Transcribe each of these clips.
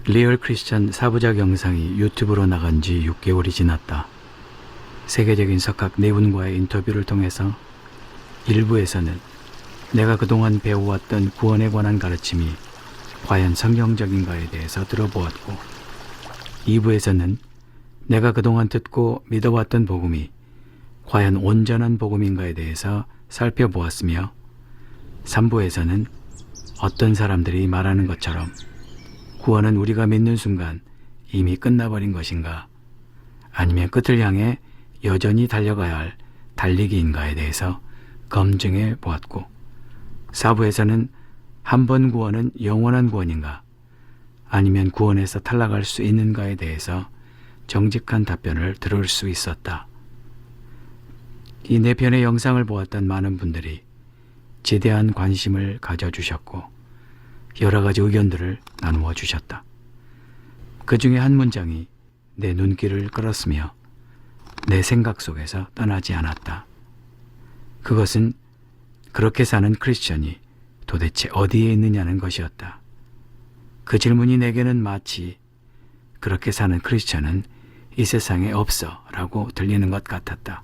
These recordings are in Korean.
리얼 크리스천 4부작 영상이 유튜브로 나간 지 6개월이 지났다. 세계적인 석학 네 분과의 인터뷰를 통해서 일부에서는 내가 그동안 배워왔던 구원에 관한 가르침이 과연 성경적인가에 대해서 들어보았고, 2부에서는 내가 그동안 듣고 믿어왔던 복음이 과연 온전한 복음인가에 대해서 살펴보았으며, 3부에서는 어떤 사람들이 말하는 것처럼 구원은 우리가 믿는 순간 이미 끝나버린 것인가, 아니면 끝을 향해 여전히 달려가야 할 달리기인가에 대해서 검증해 보았고, 4부에서는 한 번 구원은 영원한 구원인가, 아니면 구원에서 탈락할 수 있는가에 대해서 정직한 답변을 들을 수 있었다. 이 네 편의 영상을 보았던 많은 분들이 지대한 관심을 가져주셨고 여러 가지 의견들을 나누어 주셨다. 그 중에 한 문장이 내 눈길을 끌었으며 내 생각 속에서 떠나지 않았다. 그것은 그렇게 사는 크리스천이 도대체 어디에 있느냐는 것이었다. 그 질문이 내게는 마치 그렇게 사는 크리스천은 이 세상에 없어 라고 들리는 것 같았다.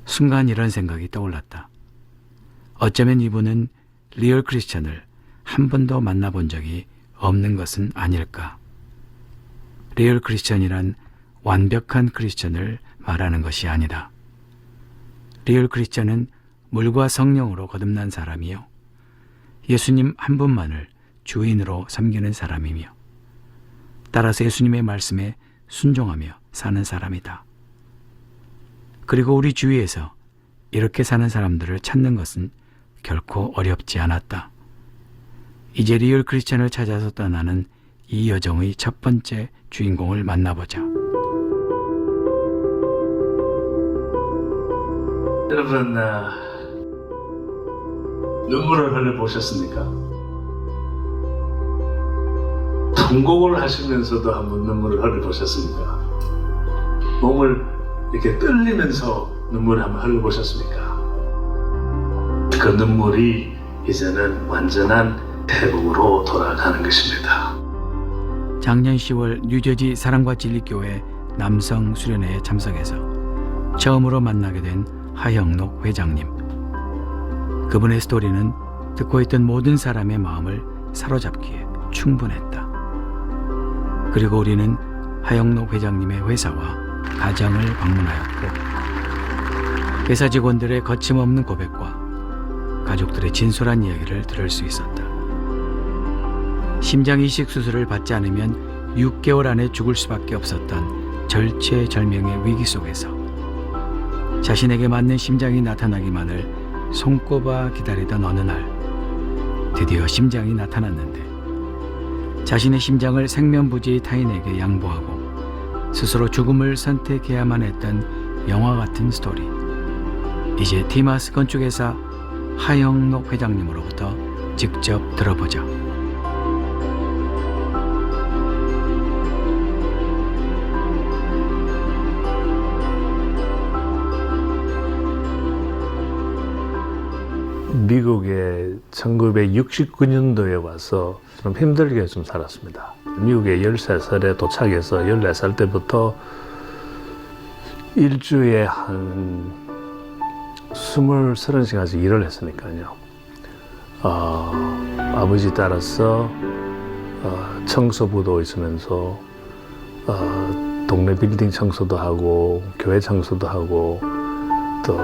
순간 이런 생각이 떠올랐다. 어쩌면 이분은 리얼 크리스천을 한 번도 만나본 적이 없는 것은 아닐까. 리얼 크리스천이란 완벽한 크리스천을 말하는 것이 아니다. 리얼 크리스천은 물과 성령으로 거듭난 사람이요, 예수님 한 분만을 주인으로 섬기는 사람이며, 따라서 예수님의 말씀에 순종하며 사는 사람이다. 그리고 우리 주위에서 이렇게 사는 사람들을 찾는 것은 결코 어렵지 않았다. 이제 리얼 크리스천을 찾아서 떠나는 이 여정의 첫 번째 주인공을 만나보자. 여러분, 눈물을 흘려보셨습니까? 통곡을 하시면서도 한번 눈물을 흘려보셨습니까? 몸을 이렇게 떨리면서 눈물을 한번 흘려보셨습니까? 그 눈물이 이제는 완전한 회복으로 돌아가는 것입니다. 작년 10월 뉴저지 사랑과 진리교회 남성 수련회에 참석해서 처음으로 만나게 된 하영록 회장님. 그분의 스토리는 듣고 있던 모든 사람의 마음을 사로잡기에 충분했다. 그리고 우리는 하영록 회장님의 회사와 가정을 방문하였고, 회사 직원들의 거침없는 고백과 가족들의 진솔한 이야기를 들을 수 있었다. 심장 이식 수술을 받지 않으면 6개월 안에 죽을 수밖에 없었던 절체절명의 위기 속에서 자신에게 맞는 심장이 나타나기만을 손꼽아 기다리던 어느 날 드디어 심장이 나타났는데, 자신의 심장을 생면부지의 타인에게 양보하고 스스로 죽음을 선택해야만 했던 영화 같은 스토리. 이제 티마스 건축회사 하영록 회장님으로부터 직접 들어보자. 미국에 1969년도에 와서 좀 힘들게 좀 살았습니다. 미국에 13살에 도착해서 14살 때부터 일주에 한 30시간씩 일을 했으니까요. 아버지 따라서 청소부도 있으면서 동네 빌딩 청소도 하고 교회 청소도 하고, 또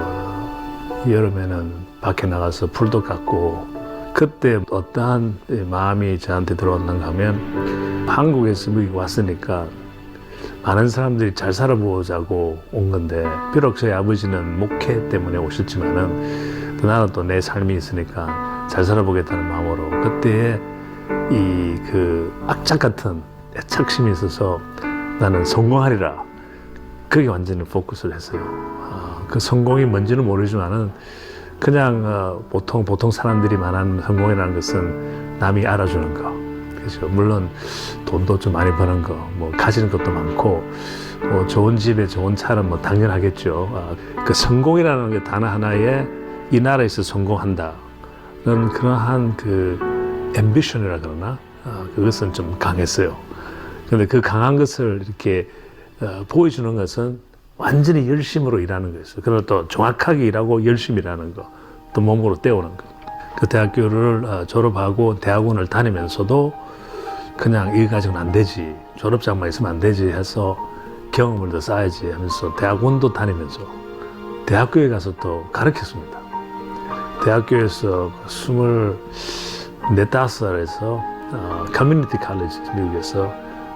여름에는 밖에 나가서 풀도 깎고, 그때 어떠한 마음이 저한테 들어왔는가 하면, 한국에서 미국 왔으니까 많은 사람들이 잘 살아보자고 온 건데, 비록 저희 아버지는 목회 때문에 오셨지만은 나는 또 내 삶이 있으니까 잘 살아보겠다는 마음으로, 그때에 이 그 악착 같은 애착심이 있어서 나는 성공하리라, 그게 완전히 포커스를 했어요. 그 성공이 뭔지는 모르지만은 그냥 보통 사람들이 말하는 성공이라는 것은 남이 알아주는 거, 그렇죠. 물론 돈도 좀 많이 버는 거, 뭐 가지는 것도 많고, 뭐 좋은 집에 좋은 차는 뭐 당연하겠죠. 그 성공이라는 게 단어 하나에 이 나라에서 성공한다는 그러한 그 앰비션이라 그러나, 그것은 좀 강했어요. 근데 그 강한 것을 이렇게 보여주는 것은 완전히 열심으로 일하는 거였어요. 그리고 또 정확하게 일하고 열심히 일하는 거, 또 몸으로 때우는 거. 그 대학교를 졸업하고 대학원을 다니면서도 그냥 이 가지고는 안 되지, 졸업장만 있으면 안 되지 해서 경험을 더 쌓아야지 하면서 대학원도 다니면서 대학교에 가서 또 가르쳤습니다. 대학교에서 24살에서 커뮤니티 칼리지, 미국에서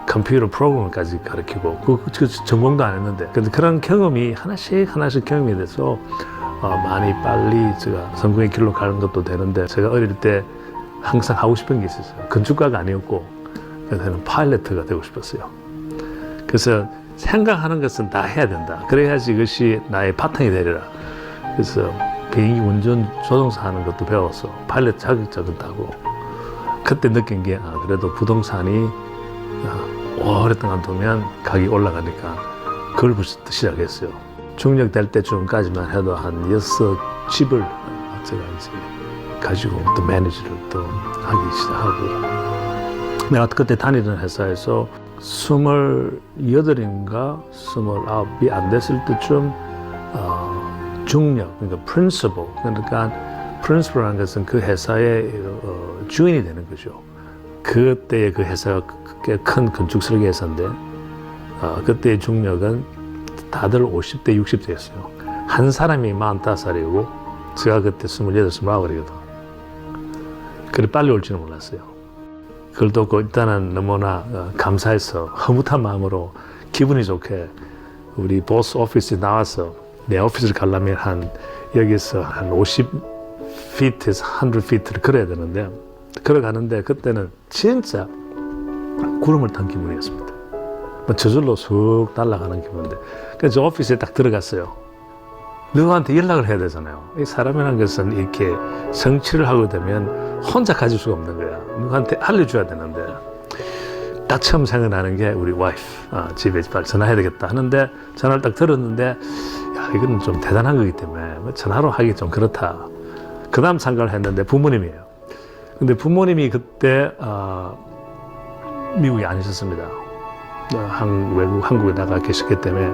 컴퓨터 프로그램까지 가르치고 그 전공도 안 했는데, 근데 그런 경험이 하나씩 경험이 돼서 많이 빨리 제가 성공의 길로 가는 것도 되는데, 제가 어릴 때 항상 하고 싶은 게 있었어요. 건축가가 아니었고 저는 파일럿가 되고 싶었어요. 그래서 생각하는 것은 다 해야 된다. 그래야지 이것이 나의 바탕이 되리라. 그래서 비행기 운전 조종사 하는 것도 배웠어. 파일럿 자격증도 따고. 그때 느낀 게 그래도 부동산이 오랫동안 두면 가격이 올라가니까 그걸 벌써 시작했어요. 중력 될 때쯤까지만 해도 한 6집을 제가 이제 가지고 또 매니저를 또 하기 시작하고, 내가 그때 다니던 회사에서 28인가 29이 안 됐을 때쯤 중력, 그러니까 principal, 그러니까 principal이라는 것은 그 회사의 주인이 되는 거죠. 그때의 그 회사가 꽤 큰 건축 설계 회사인데 그때의 중력은 다들 50대, 60대였어요. 한 사람이 45살이고 제가 그때 28, 29이거든. 그래 빨리 올지는 몰랐어요. 그걸 또 일단은 너무나 감사해서 흐뭇한 마음으로 기분이 좋게 우리 보스 오피스에 나와서 내 오피스를 가려면 여기서 한 50feet에서 100feet를 걸어야 되는데, 걸어가는데 그때는 진짜 구름을 탄 기분이었습니다. 저절로 쑥 날아가는 기분인데, 그래서 저 오피스에 딱 들어갔어요. 누구한테 연락을 해야 되잖아요. 이 사람이라는 것은 이렇게 성취를 하게 되면 혼자 가질 수가 없는 거야. 누구한테 알려줘야 되는데, 딱 처음 생각나는 게 우리 와이프, 집에 빨리 전화해야 되겠다 하는데 전화를 딱 들었는데, 야, 이건 좀 대단한 거기 때문에 전화로 하기 좀 그렇다. 그 다음 생각을 했는데 부모님이에요. 근데 부모님이 그때 미국에 안 있었습니다. 한국에 나가 계셨기 때문에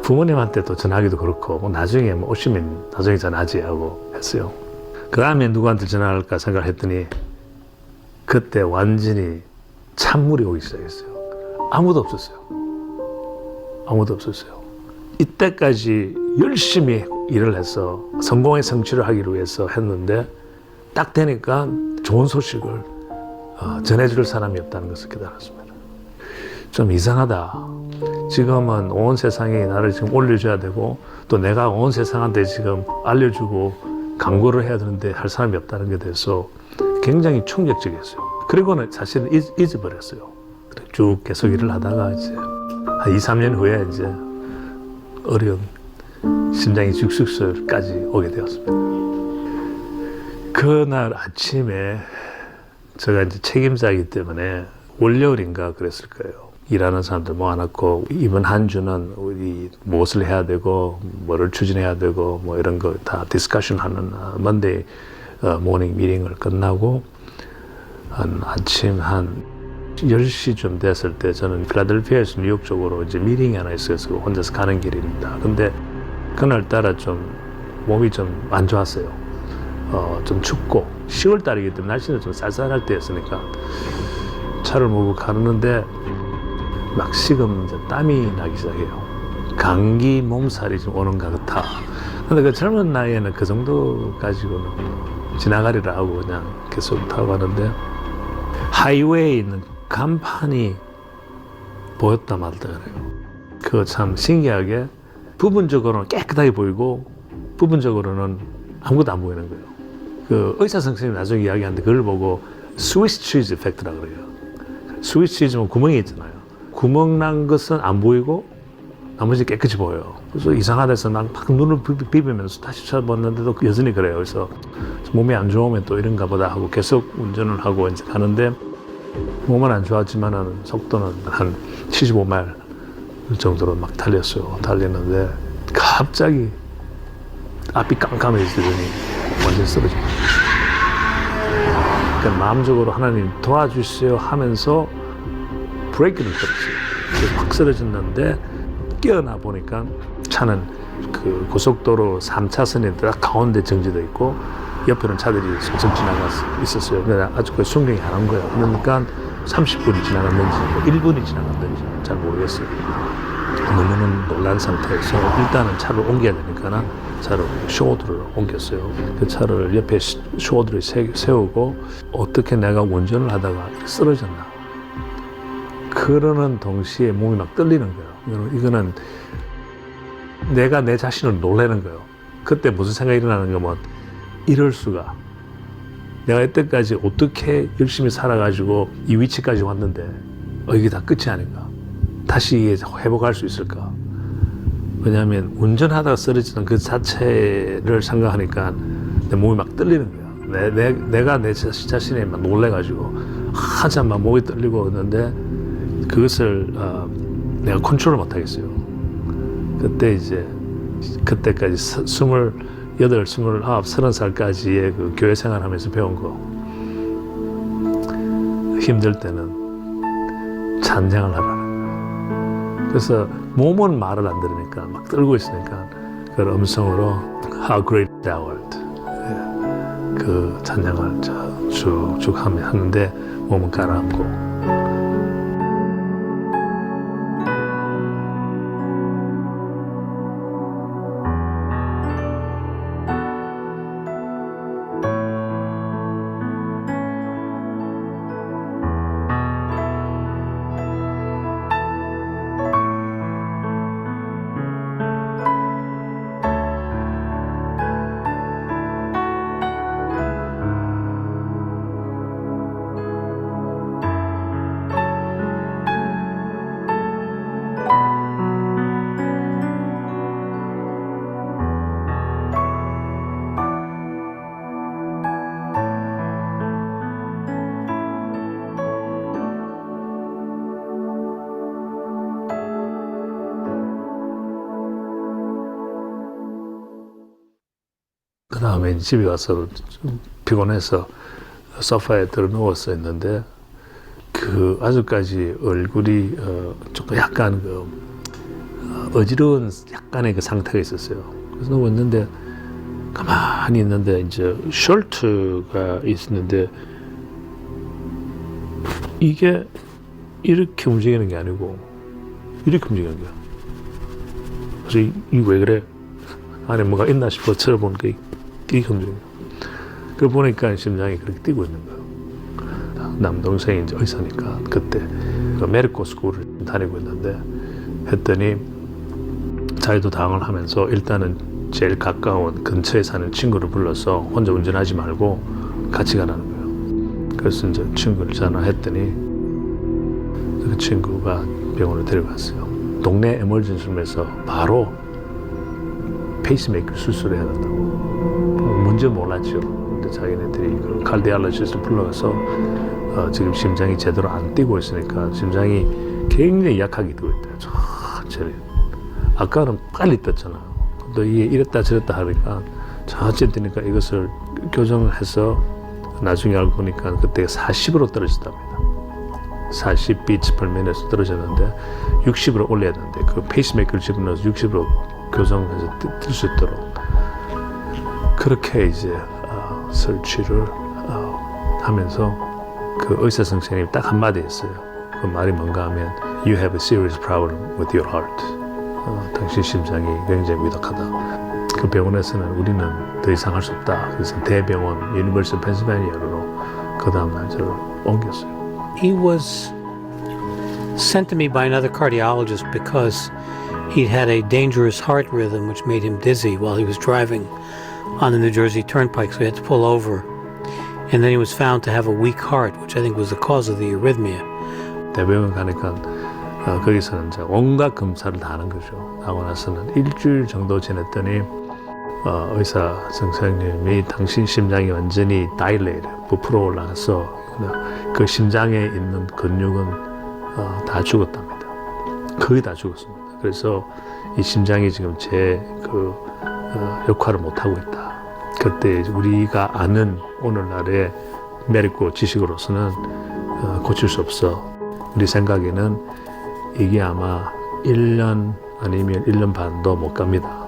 부모님한테 또 전화하기도 그렇고, 나중에 오시면 나중에 전화하지 하고 했어요. 그 다음에 누구한테 전화할까 생각했더니 그때 완전히 찬물이 오기 시작했어요. 아무도 없었어요. 이때까지 열심히 일을 해서 성공의 성취를 하기 위해서 했는데 딱 되니까 좋은 소식을 전해줄 사람이 없다는 것을 깨달았습니다. 좀 이상하다. 지금은 온 세상이 나를 지금 올려줘야 되고, 또 내가 온 세상한테 지금 알려주고 광고를 해야 되는데 할 사람이 없다는 게 돼서 굉장히 충격적이었어요. 그리고는 사실은 잊어버렸어요. 쭉 계속 일을 하다가 이제 한 2, 3년 후에 이제 어려운 심장이 죽순술까지 오게 되었습니다. 그날 아침에 제가 이제 책임자이기 때문에 월요일인가 그랬을 거예요. 일하는 사람들 모아놓고 이번 한 주는 우리 무엇을 해야 되고 뭐를 추진해야 되고 뭐 이런 거 다 디스커션 하는 먼데이 모닝 미팅을 끝나고 아침 한 10시쯤 됐을 때 저는 필라델피아에서 뉴욕 쪽으로 이제 미팅이 하나 있어서 혼자서 가는 길입니다. 근데 그날따라 좀 몸이 좀 안 좋았어요. 좀 춥고 10월 달이기 때문에 날씨는 좀 쌀쌀할 때였으니까 차를 몰고 가는데 막 식으면 이제 땀이 나기 시작해요. 감기 몸살이 좀 오는 것 같아. 근데 그 젊은 나이에는 그 정도 가지고는 지나가리라 하고 그냥 계속 타고 가는데 하이웨이에 있는 간판이 보였다 말다 그래요. 그거 참 신기하게 부분적으로는 깨끗하게 보이고 부분적으로는 아무것도 안 보이는 거예요. 그 의사 선생님이 나중에 이야기하는데 그걸 보고 스위스 치즈 이펙트라고 그래요. 스위스 치즈는 구멍이 있잖아요. 구멍 난 것은 안 보이고 나머지 깨끗이 보여요. 그래서 이상하다 해서 난 막 눈을 비비면서 다시 쳐봤는데도 여전히 그래요. 그래서 몸이 안 좋으면 또 이런가 보다 하고 계속 운전을 하고 이제 가는데 몸은 안 좋았지만은 속도는 한 75마일 정도로 막 달렸어요. 달리는데 갑자기 앞이 깜깜해지더니 완전 쓰러집니다. 그러니까 마음적으로 하나님 도와주세요 하면서 브레이크를 걸었어요. 확 쓰러졌는데 깨어나 보니까 차는 그 고속도로 3차선에 딱 가운데 정지되어 있고 옆에는 차들이 쏙쏙 지나가 있었어요. 근데 아주 그 순경이 안 한 거예요. 그러니까 30분이 지나갔는지 1분이 지나갔는지 잘 모르겠어요. 너무는 놀란 상태에서 일단은 차를 옮겨야 되니까 차를 쇼호드를 옮겼어요. 그 차를 옆에 쇼호드를 세우고 어떻게 내가 운전을 하다가 쓰러졌나. 그러는 동시에 몸이 막 떨리는 거예요. 이거는 내가 내 자신을 놀라는 거예요. 그때 무슨 생각이 일어나는 거면 이럴 수가. 내가 이때까지 어떻게 열심히 살아가지고 이 위치까지 왔는데 이게 다 끝이 아닌가. 다시 회복할 수 있을까. 왜냐하면 운전하다가 쓰러지는 그 자체를 생각하니까 내 몸이 막 떨리는 거야. 내가 내 자신에 막 놀래가지고 한참 막 목이 떨리고 있는데 그것을 내가 컨트롤을 못 하겠어요. 그때 이제 그때까지 28, 29, 30살까지의 그 교회 생활하면서 배운 거 힘들 때는 찬양을 하라는 거예요. 그래서 몸은 말을 안 들으니까 막 떨고 있으니까 그 음성으로 How great thou art 그 찬양을 쭉쭉 하는데 몸은 가라앉고 그 다음에 집에 와서 좀 피곤해서 소파에 들어 누워서 있는데 그 아직까지 얼굴이 조금 약간 어지러운 약간의 그 상태가 있었어요. 그래서 누웠는데 가만히 있는데 이제 셔츠가 있었는데 이게 이렇게 움직이는 게 아니고 이렇게 움직이는 거야. 그래서 이게 왜 그래? 안에 뭐가 있나 싶어 쳐다보니까 이게 움직이는 거야. 그걸 보니까 심장이 그렇게 뛰고 있는 거예요. 남동생이 이제 의사니까 그때 그 메디컬 스쿨을 다니고 있는데 했더니 자기도 당을 하면서 일단은 제일 가까운 근처에 사는 친구를 불러서 혼자 운전하지 말고 같이 가라는 거예요. 그래서 이제 친구를 전화했더니 그 친구가 병원에 데려갔어요. 동네 에머전시룸에서 바로 페이스메이커 수술을 해야 된다고. 먼저 몰랐죠. 근데 자기네들이 그 칼디알러시스를 불러서 지금 심장이 제대로 안 뛰고 있으니까 심장이 굉장히 약하게 뛰고 있대요. 천천히. 아까는 빨리 떴잖아요. 또 이게 이랬다 저랬다 하니까 천천히 뛰니까 이것을 교정을 해서 나중에 알고 보니까 그때 40으로 떨어졌답니다. 40 beats per minute에서 떨어졌는데 60으로 올려야 되는데 그 페이스메이커를 집어넣어서 60으로 교정해서 뛸 수 있도록 그렇게 이제 설치를 하면서 그 의사 선생님이 딱 한마디 했어요. 그 말이 뭔가 하면 You have a serious problem with your heart. 당신 심장이 굉장히 위독하다. 그 병원에서는 우리는 더 이상 할 수 없다. 그래서 대병원 유니버시티 펜실베니아로 그 다음날 저를 옮겼어요. He was sent to me by another cardiologist because he'd had a dangerous heart rhythm which made him dizzy while he was driving on the New Jersey Turnpike, so he had to pull over. And then he was found to have a weak heart, which I think was the cause of the arrhythmia. 대병원 가니까 거기서는 이제 온갖 검사를 다 하는 거죠. 하고 나서는 일주일 정도 지냈더니 의사 선생님이 당신 심장이 완전히 다일레이트, 부풀어 올라가서 그 심장에 있는 근육은 다 죽었답니다. 거의 다 죽었습니다. 그래서 이 심장이 지금 제 역할을 못 하고 있다. 그때 우리가 아는 오늘날의 메디컬 지식으로서는 고칠 수 없어. 우리 생각에는 이게 아마 1년 아니면 1년 반도 못 갑니다.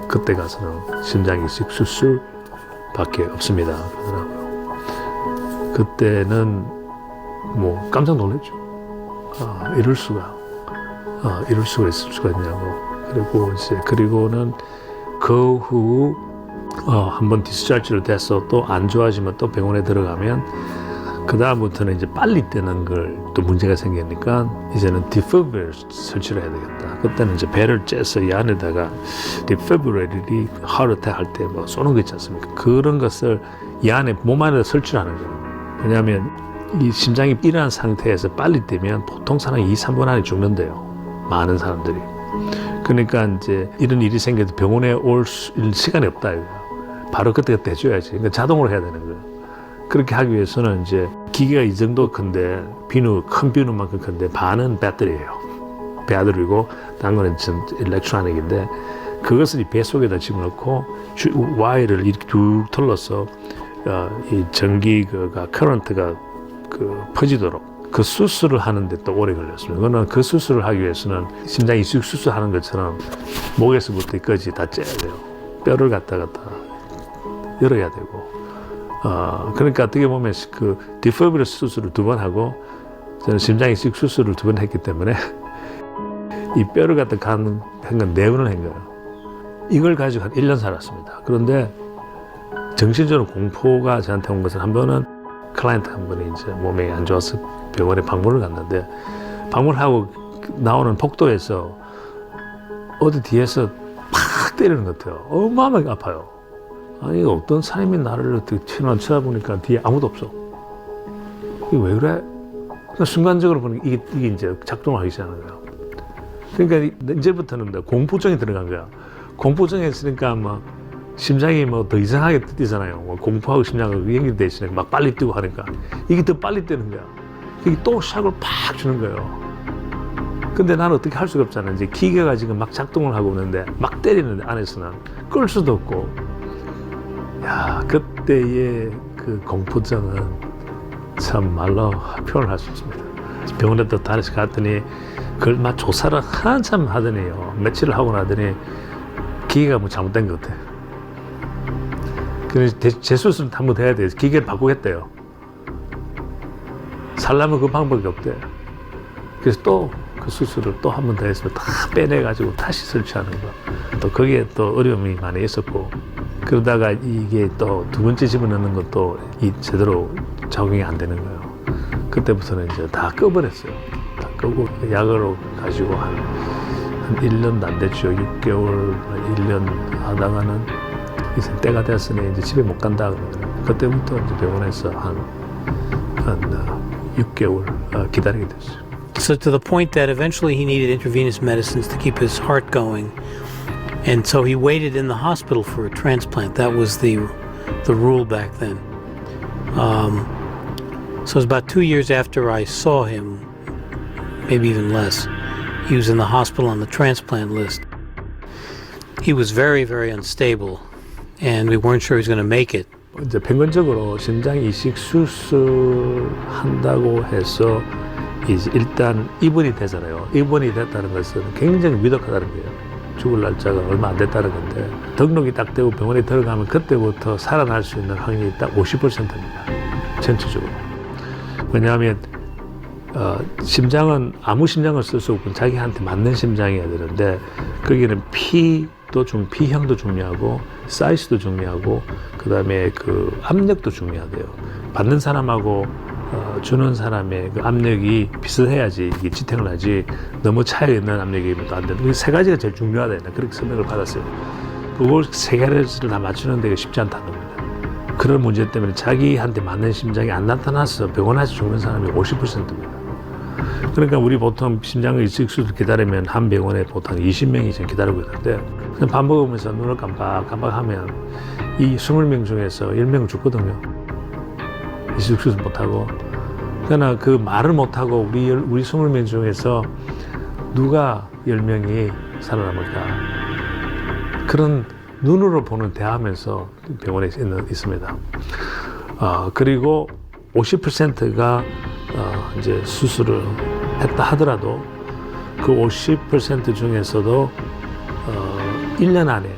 그때 가서는 심장 이식 수술밖에 없습니다. 그러더라고요. 그때는 뭐 깜짝 놀랐죠. 이럴 수가 있을 수가 있냐고. 그리고는 그 후 한번 디스차지를 돼서 또 안 좋아지면 또 병원에 들어가면 그 다음부터는 이제 빨리 뛰는 걸 또 문제가 생기니까 이제는 디피브레이터를 설치를 해야 되겠다. 그때는 이제 배를 째서 이 안에다가 디피브레이터이 하트어택 할 때 뭐 쏘는 거 있지 않습니까? 그런 것을 이 안에 몸 안에 설치를 하는 거예요. 왜냐하면 이 심장이 일어난 상태에서 빨리 뛰면 보통 사람 2, 3분 안에 죽는데요. 많은 사람들이. 그러니까 이제 이런 일이 생겨도 병원에 올 시간이 없다 이거. 바로 그때그때 해줘야지. 그러니까 자동으로 해야 되는 거예요. 그렇게 하기 위해서는 이제 기계가 이 정도 큰데 큰 비누만큼 큰데 반은 배터리예요. 배터리고 다른 거는 일렉트로닉인데 그것을 이 배 속에다 집어넣고 와이를 이렇게 쭉 털러서 이 전기가 커런트가 퍼지도록 그 수술을 하는데 또 오래 걸렸습니다. 그거는 그 수술을 하기 위해서는 심장 이식 수술하는 것처럼 목에서부터 끝까지 다 째야 돼요. 뼈를 갖다 열어야 되고. 그러니까 어떻게 보면 그 디피브레이터 수술을 2번 하고 저는 심장 이식 수술을 2번 했기 때문에 이 뼈를 갖다 한 건 4번을 한 거예요. 이걸 가지고 한 1년 살았습니다. 그런데 정신적으로 공포가 저한테 온 것은 한 번은 클라이언트 한 분이 이제 몸이 안 좋아서 병원에 방문을 갔는데 방문하고 나오는 복도에서 어디 뒤에서 팍 때리는 것 같아요. 어마어마하게 아파요. 아니 어떤 사람이 나를 어떻게 쳐다보니까 뒤에 아무도 없어. 이게 왜 그래? 그러니까 순간적으로 보니까 이게 이제 작동을 하기 시작하는 거예요. 그러니까 이제부터는 공포증이 들어간 거야. 공포증이 있으니까 뭐 심장이 뭐 더 이상하게 뛰잖아요. 뭐 공포하고 심장하고 연결돼 있으니까 막 빨리 뛰고 하니까 이게 더 빨리 뛰는 거야. 이게 또 샥을 팍 주는 거예요. 근데 나는 어떻게 할 수가 없잖아. 이제 기계가 지금 막 작동을 하고 있는데 막 때리는데 안에서는 끌 수도 없고. 야, 그때의 그 공포증은 참 말로 표현을 할 수 없습니다. 병원에 또 다시 갔더니 그걸 막 조사를 한참 하더니요. 며칠을 하고 나더니 기계가 뭐 잘못된 것 같아. 그래서 재수술을 한번 해야 돼. 기계를 바꾸겠대요. 살려면 그 방법이 없대. 그래서 또 그 수술을 또 한 번 더 했으면 다 빼내가지고 다시 설치하는 거. 또 거기에 또 어려움이 많이 있었고. 그러다가 이게 또 2번째 집어넣는 것도 제대로 적용이 안 되는 거예요. 그때부터는 이제 다 꺼버렸어요. 다 끄고 약으로 가지고 한 1년도 안 됐죠. 6개월, 1년 하다가는 이제 때가 됐으니 이제 집에 못 간다 그러더라고요. 그때부터 이제 병원에서 한 6개월 기다리게 됐어요. So to the point that eventually he needed intravenous medicines to keep his heart going. And so he waited in the hospital for a transplant. That was the rule back then. So it was about 2 years after I saw him, maybe even less. He was in the hospital on the transplant list. He was very, very unstable, and we weren't sure he was going to make it. 이제 평균적으로 심장 이식 수술한다고 해서 이제 일단 입원이 되잖아요. 입원이 됐다는 것은 굉장히 위독하다는 거예요. 죽을 날짜가 얼마 안 됐다는 건데 등록이 딱 되고 병원에 들어가면 그때부터 살아날 수 있는 확률이 딱 50%입니다. 전체적으로. 왜냐하면 심장은 아무 심장을 쓸 수 없고 자기한테 맞는 심장이어야 되는데 거기는 피형도 중요하고 사이즈도 중요하고 그 다음에 그 압력도 중요하대요. 받는 사람하고 주는 사람의 그 압력이 비슷해야지 이게 지탱을 하지 너무 차이 있는 압력이면 또 안 되는. 이 세 가지가 제일 중요하다. 그렇게 설명을 받았어요. 그걸 세 가지를 다 맞추는 데가 쉽지 않다는 겁니다. 그런 문제 때문에 자기한테 맞는 심장이 안 나타나서 병원에서 죽는 사람이 50%입니다. 그러니까 우리 보통 심장 이식 수술 기다리면 한 병원에 보통 20명 이상 기다리고 있는데 그냥 밥 먹으면서 눈을 깜빡하면 이 20명 중에서 10명은 죽거든요. 이식 수술 못하고. 그러나 그 말을 못하고 우리 20명 중에서 누가 10명이 살아남을까. 그런 눈으로 보는 대하면서 병원에 있습니다. 그리고 50%가 이제 수술을 했다 하더라도 그 50% 중에서도 1년 안에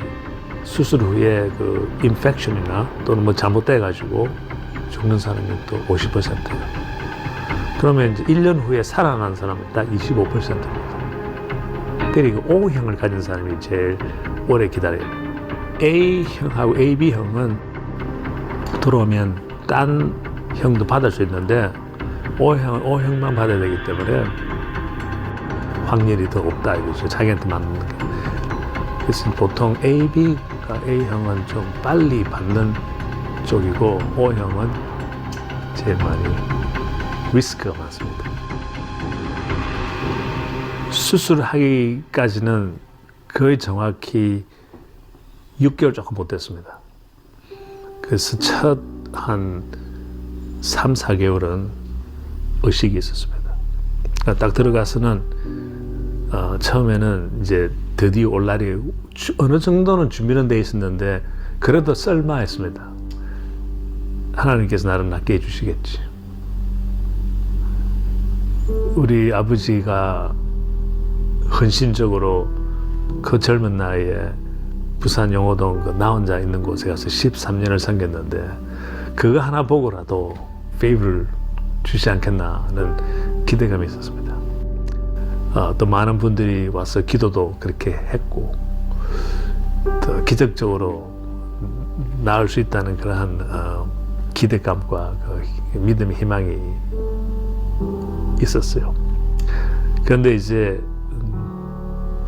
수술 후에 그 인펙션이나 또는 뭐 잘못돼 가지고 죽는 사람이 또 50%예요. 그러면 이제 1년 후에 살아난 사람은 딱 25%입니다. 그리고 O형을 가진 사람이 제일 오래 기다려요. A형하고 AB형은 들어오면 딴 형도 받을 수 있는데 O형은 O형만 받아야 되기 때문에 확률이 더 없다 이거죠. 자기한테 맞는 게. 그래서 보통 AB가 A형은 좀 빨리 받는 쪽이고 O형은 제일 많이 리스크가 많습니다. 수술하기까지는 거의 정확히 6개월 조금 못 됐습니다. 그래서 첫 한 3, 4개월은 의식이 있었습니다. 그러니까 딱 들어가서는 처음에는 이제 드디어 올 날이 어느 정도는 준비는 돼 있었는데 그래도 썰마했습니다. 하나님께서 나를 낫게 해주시겠지. 우리 아버지가 헌신적으로 그 젊은 나이에 부산 용호동 그 나 혼자 있는 곳에 가서 13년을 섬겼는데 그거 하나 보고라도 페이브를 주지 않겠나 하는 기대감이 있었습니다. 또 많은 분들이 와서 기도도 그렇게 했고 또 기적적으로 나을 수 있다는 그러한 기대감과 그 믿음의 희망이 있었어요. 그런데 이제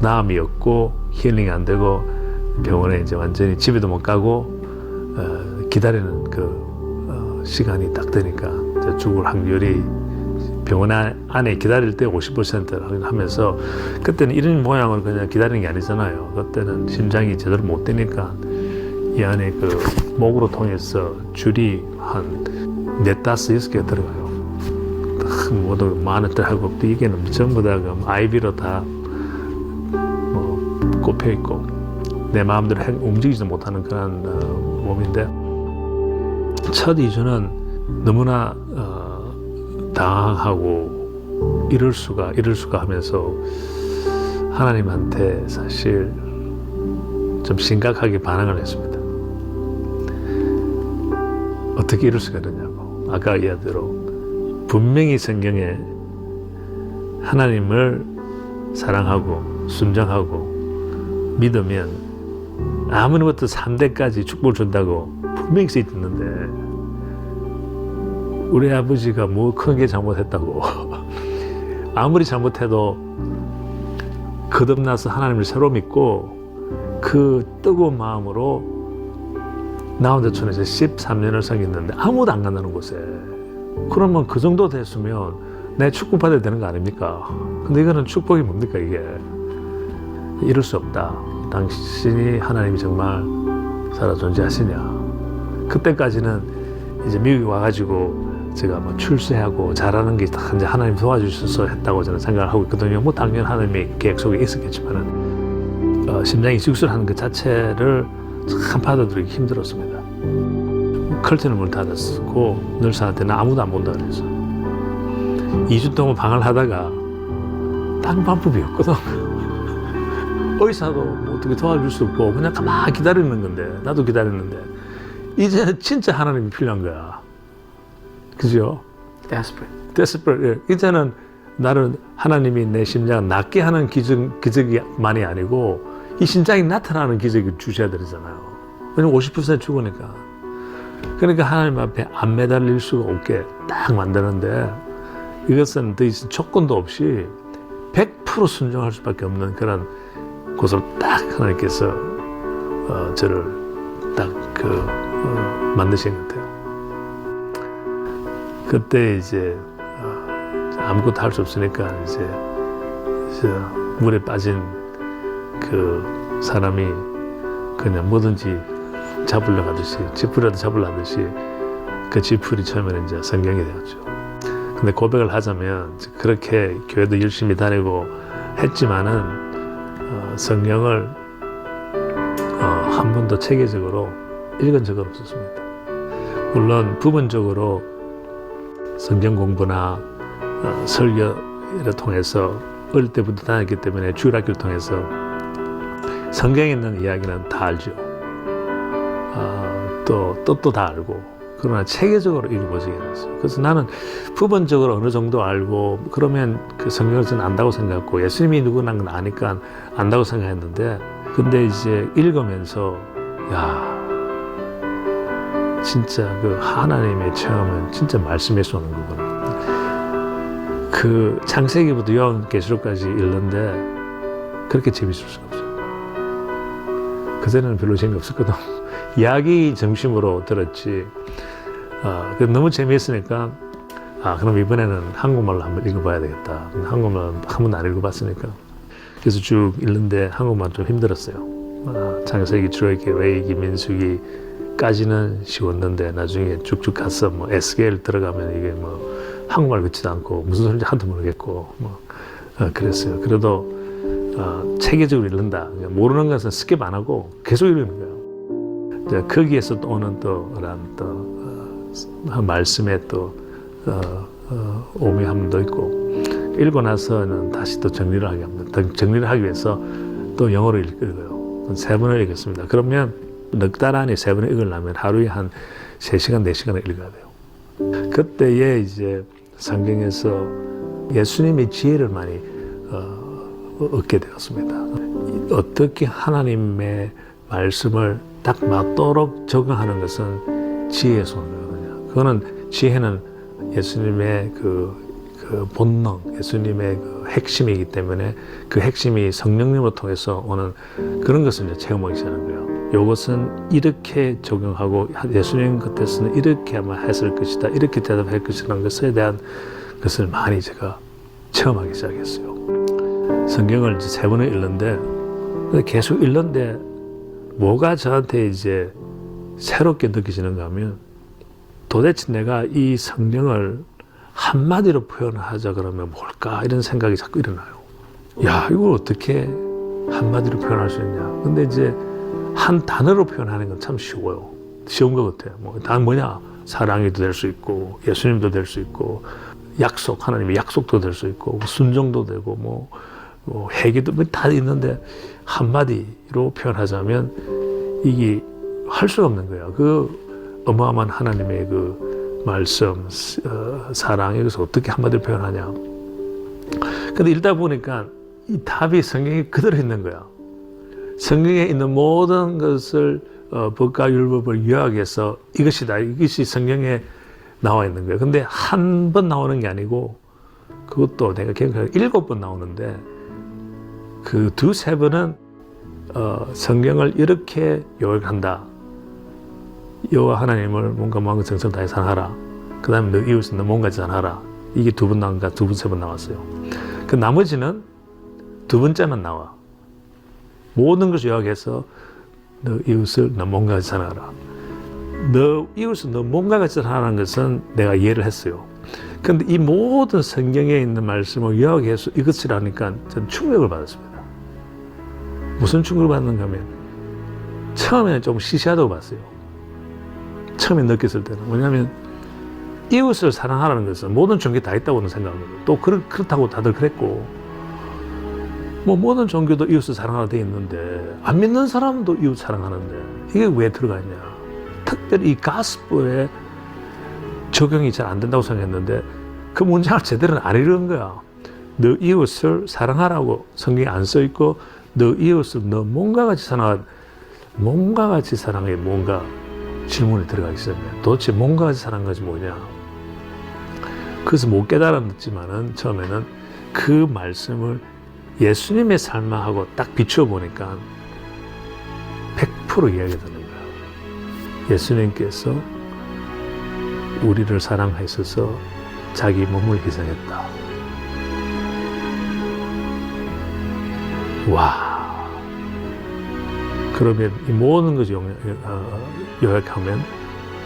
나음이었고 힐링이 안 되고 병원에 이제 완전히 집에도 못 가고 기다리는 그 시간이 딱 되니까 죽을 확률이 병원 안에 기다릴 때 50% 하면서 그때는 이런 모양을 그냥 기다리는 게 아니잖아요. 그때는 심장이 제대로 못 되니까 이 안에 그 목으로 통해서 줄이 한 4, 5, 6개가 들어가요. 모두 많은들 하고 또 이게 전부 다 아이비로 다 꼽혀 있고 내 마음대로 움직이지도 못하는 그런 몸인데 첫 2주는 너무나 당황하고 이럴 수가 하면서 하나님한테 사실 좀 심각하게 반항을 했습니다. 어떻게 이럴 수가 있느냐고. 아까 이야기대로 분명히 성경에 하나님을 사랑하고 순종하고 믿으면 아무리부터 3대까지 축복을 준다고 분명히 써 있는데 우리 아버지가 뭐 큰 게 잘못했다고 아무리 잘못해도 거듭나서 하나님을 새로 믿고 그 뜨거운 마음으로 나 혼자 촌에서 13년을 섬겼는데 아무도 안 간다는 곳에 그러면 그 정도 됐으면 내 축복받아야 되는 거 아닙니까? 근데 이거는 축복이 뭡니까 이게? 이럴 수 없다. 당신이 하나님이 정말 살아 존재하시냐? 그때까지는 이제 미국에 와가지고 제가 뭐 출세하고 잘하는 게 다 이제 하나님 도와주셔서 했다고 저는 생각을 하고 있거든요. 뭐 당연 하나님의 계획 속에 있었겠지만은 심장이 수술하는 그 자체를 참 받아들이기 힘들었습니다. 커튼을 문 닫았고 늘사한테는 아무도 안 본다 그래서 2주 동안 방을 하다가 딱 방법이었거든. 의사도 뭐 어떻게 도와줄 수 없고 그냥 가만히 기다리는 건데 나도 기다렸는데 이제는 진짜 하나님이 필요한 거야. 그죠? Desperate. 예. 이제는 나는 하나님이 내 심장을 낫게 하는 기적이 아니고 이 심장이 나타나는 기적을 주셔야 되잖아요. 왜냐면 50% 죽으니까. 그러니까 하나님 앞에 안 매달릴 수가 없게 딱 만드는데 이것은 더 이상 조건도 없이 100% 순종할 수밖에 없는 그런 곳을 딱 하나님께서 저를 딱 만드신 것 같아요. 그때 이제 아무것도 할 수 없으니까 이제 물에 빠진 그 사람이 그냥 뭐든지 잡으려고 하듯이 지푸리라도 잡으려고 하듯이 그 지푸리 처음에는 이제 성경이 되었죠. 근데 고백을 하자면 그렇게 교회도 열심히 다니고 했지만은 성경을 한 번도 체계적으로 읽은 적은 없었습니다. 물론 부분적으로 성경 공부나 설교를 통해서 어릴 때부터 다녔기 때문에 주일학교를 통해서 성경에 있는 이야기는 다 알죠. 또 뜻도 다 알고, 그러나 체계적으로 읽어보지게 됐어요. 그래서 나는 부분적으로 어느 정도 알고 그러면 그 성경을 저는 안다고 생각했고, 예수님이 누구나 건 아니까 안다고 생각했는데, 근데 이제 읽으면서 야, 진짜 그 하나님의 체험은 진짜 말씀에서 오는 거구나. 그 창세기부터 요한계시록까지 읽는데 그렇게 재밌을 수가 없어요. 그전에는 별로 재미없었거든. 이야기 중심으로 들었지. 너무 재미있으니까 그럼 이번에는 한국말로 한번 읽어봐야 되겠다. 한국말 한 번도 안 읽어봤으니까. 그래서 쭉 읽는데 한국말 좀 힘들었어요. 창세기, 출애굽기, 레위기, 민수기까지는 쉬웠는데 나중에 쭉쭉 가서 뭐 에스겔 들어가면 이게 뭐 한국말 듣지도 않고 무슨 소리인지 하나도 모르겠고 뭐 그랬어요. 그래도 체계적으로 읽는다. 모르는 것은 스킵 안 하고 계속 읽는 거예요. 거기에서 또 오는 또 말씀에 또 오묘함도 있고, 읽고 나서는 다시 또 정리를 하게 합니다. 정리를 하기 위해서 또 영어로 읽어요. 3번을 읽었습니다. 그러면 넉 달 안에 3번을 읽으려면 하루에 한 3시간, 4시간을 읽어야 돼요. 그때에 이제 성경에서 예수님의 지혜를 많이 얻게 되었습니다. 어떻게 하나님의 말씀을 딱 맞도록 적용하는 것은 지혜에서 오는 거거든요. 그거는 지혜는 예수님의 그 본능, 예수님의 그 핵심이기 때문에 그 핵심이 성령님을 통해서 오는 그런 것을 이제 체험하기 시작하는 거예요. 이것은 이렇게 적용하고 예수님 곁에서는 이렇게 아마 했을 것이다, 이렇게 대답할 것이라는 것에 대한 것을 많이 제가 체험하기 시작했어요. 성경을 이제 3번을 읽는데 계속 읽는데 뭐가 저한테 이제 새롭게 느껴지는가 하면, 도대체 내가 이 성경을 한마디로 표현하자 그러면 뭘까, 이런 생각이 자꾸 일어나요. 야, 이걸 어떻게 한마디로 표현할 수 있냐. 근데 이제 한 단어로 표현하는 건 참 쉬워요. 쉬운 것 같아요. 단 뭐냐, 사랑이도 될 수 있고 예수님도 될 수 있고 약속, 하나님의 약속도 될 수 있고 순종도 되고 뭐 회개도 다 있는데 한마디로 표현하자면 이게 할 수가 없는 거예요. 그 어마어마한 하나님의 그 말씀, 사랑, 여기서 어떻게 한마디로 표현하냐. 근데 읽다 보니까 이 답이 성경에 그대로 있는 거야. 성경에 있는 모든 것을 법과 율법을 요약해서 이것이다, 이것이 성경에 나와 있는 거예요. 근데 한 번 나오는 게 아니고 그것도 내가 기억하기로 7번 나오는데 그 2-3번은 성경을 이렇게 요약한다. 여호와 하나님을 몸과 마음과 정성을 다해 사랑하라. 그 다음에 너 이웃을 너 몸같이 사랑하라. 이게 2번 나온가 2번, 3번 나왔어요. 그 나머지는 2번째만 나와. 모든 것을 요약해서 너 이웃을 너 몸과 같이 사랑하라. 너 이웃을 너 몸과 같이 사랑하는 것은 내가 이해를 했어요. 그런데 이 모든 성경에 있는 말씀을 요약해서 이것이라니까 저는 충격을 받았습니다. 무슨 충격을 받는가 하면 처음에는 좀 시시하다고 봤어요. 처음에 느꼈을 때는. 왜냐하면 이웃을 사랑하라는 것은 모든 종교에 다 있다고는 생각하거든요. 또 그렇다고 다들 그랬고, 뭐 모든 종교도 이웃을 사랑하라 되어 있는데 안 믿는 사람도 이웃 사랑하는데 이게 왜 들어가 있냐. 특별히 이 가스펠에 적용이 잘 안 된다고 생각했는데 그 문장을 제대로 안 읽은 거야. 너 이웃을 사랑하라고 성경에 안 써 있고 너 이웃을 너 몸과 같이 사랑하라. 몸과 같이 사랑해 뭔가 질문이 들어가기 시작해요. 도대체 몸과 같이 사랑한 것이 뭐냐. 그래서 못 깨달았지만은 처음에는 그 말씀을 예수님의 삶하고 딱 비추어 보니까 100% 이해가 되는 거야. 예수님께서 우리를 사랑하셔서 자기 몸을 희생했다. 와. 그러면 이 모든 것을 요약하면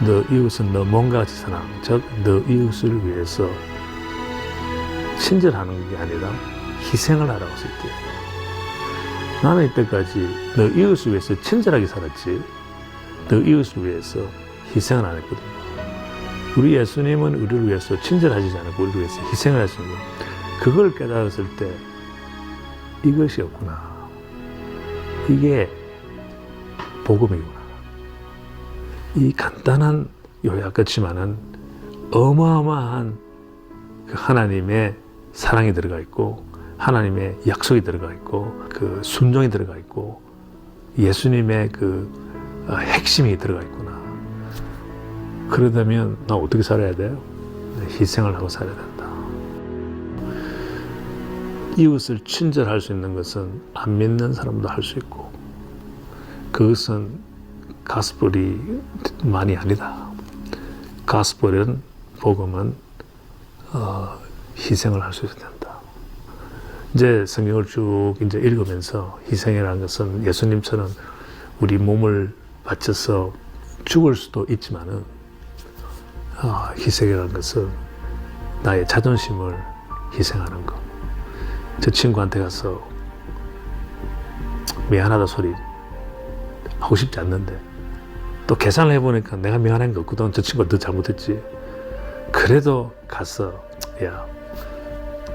너 이웃은 너 몸과 같이 사랑, 즉 너 이웃을 위해서 친절하는 게 아니라 희생을 하라고 했대. 나는 이때까지 너 이웃을 위해서 친절하게 살았지 너 이웃을 위해서 희생을 안 했거든. 우리 예수님은 우리를 위해서 친절하시지 않고 우리를 위해서 희생을 하시는 거예요. 그걸 깨달았을 때 이것이었구나. 이게 복음이구나. 이 간단한 요약 같지만은 어마어마한 그 하나님의 사랑이 들어가 있고 하나님의 약속이 들어가 있고 그 순종이 들어가 있고 예수님의 그 핵심이 들어가 있구나. 그러다면 나 어떻게 살아야 돼요? 희생을 하고 살아야 된다. 이웃을 친절할 수 있는 것은 안 믿는 사람도 할 수 있고 그것은 가스펠이 많이 아니다. 가스펠은 복음은 희생을 할 수 있어야 된다. 이제 성경을 쭉 이제 읽으면서 희생이라는 것은 예수님처럼 우리 몸을 바쳐서 죽을 수도 있지만은 희생이라는 것은 나의 자존심을 희생하는 것. 저 친구한테 가서 미안하다 소리 하고 싶지 않는데 또 계산을 해보니까 내가 미안한 게 없거든. 저 친구가 더 잘못했지. 그래도 가서 야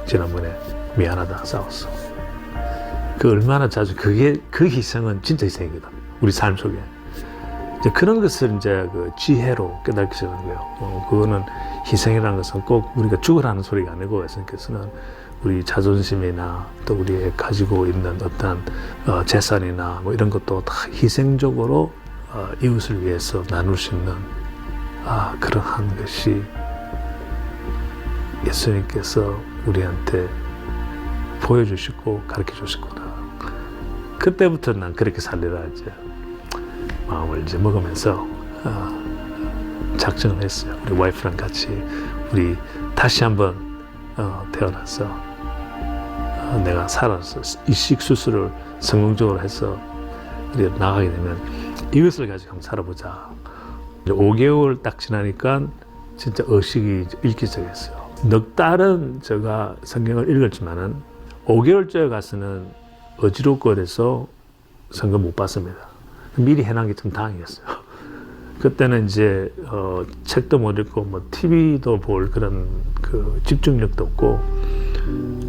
지난번에 미안하다 싸웠어. 그 얼마나 자주 그 희생은 진짜 희생이거든. 우리 삶 속에. 이제 그런 것을 이제 그 지혜로 깨닫기 시작하는 거예요. 그거는 희생이라는 것은 꼭 우리가 죽으라는 소리가 아니고 예수님께서는 우리 자존심이나 또 우리 가지고 있는 어떤 재산이나 뭐 이런 것도 다 희생적으로 이웃을 위해서 나눌 수 있는 그러한 것이 예수님께서 우리한테 보여주시고 가르쳐 주셨구나. 그때부터 난 그렇게 살리라 이제 마음을 이제 먹으면서 작정을 했어요. 우리 와이프랑 같이 우리 다시 한번 태어나서 내가 살아서 이식 수술을 성공적으로 해서 우리 나가게 되면 이것을 가지고 한번 살아보자. 이제 5개월 딱 지나니까 진짜 의식이 읽기 시작했어요. 넉 달은 제가 성경을 읽었지만은 5개월째에 가서는 어지럽거려서 성경 못 봤습니다. 미리 해놓은 게 좀 다행이었어요. 그때는 이제 책도 못 읽고 뭐 TV도 볼 그런 그 집중력도 없고,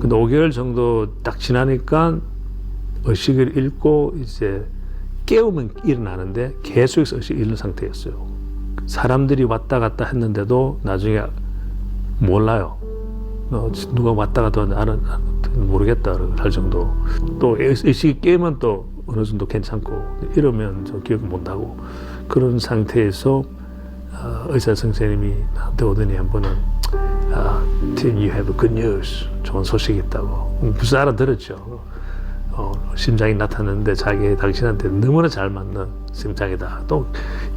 근데 5개월 정도 딱 지나니까 의식을 잃고 이제 깨우면 일어나는데 계속해서 의식이 잃는 상태였어요. 사람들이 왔다 갔다 했는데도 나중에 몰라요. 누가 왔다 갔다 하는데 모르겠다 할 정도. 또 의식이 깨면 또 어느 정도 괜찮고, 이러면 저 기억을 못하고, 그런 상태에서 의사 선생님이 나한테 오더니 한 번은 Tim, you have a good news. 좋은 소식이 있다고. 무슨 알아들었죠. 심장이 나타났는데 자기 당신한테 너무나 잘 맞는 심장이다. 또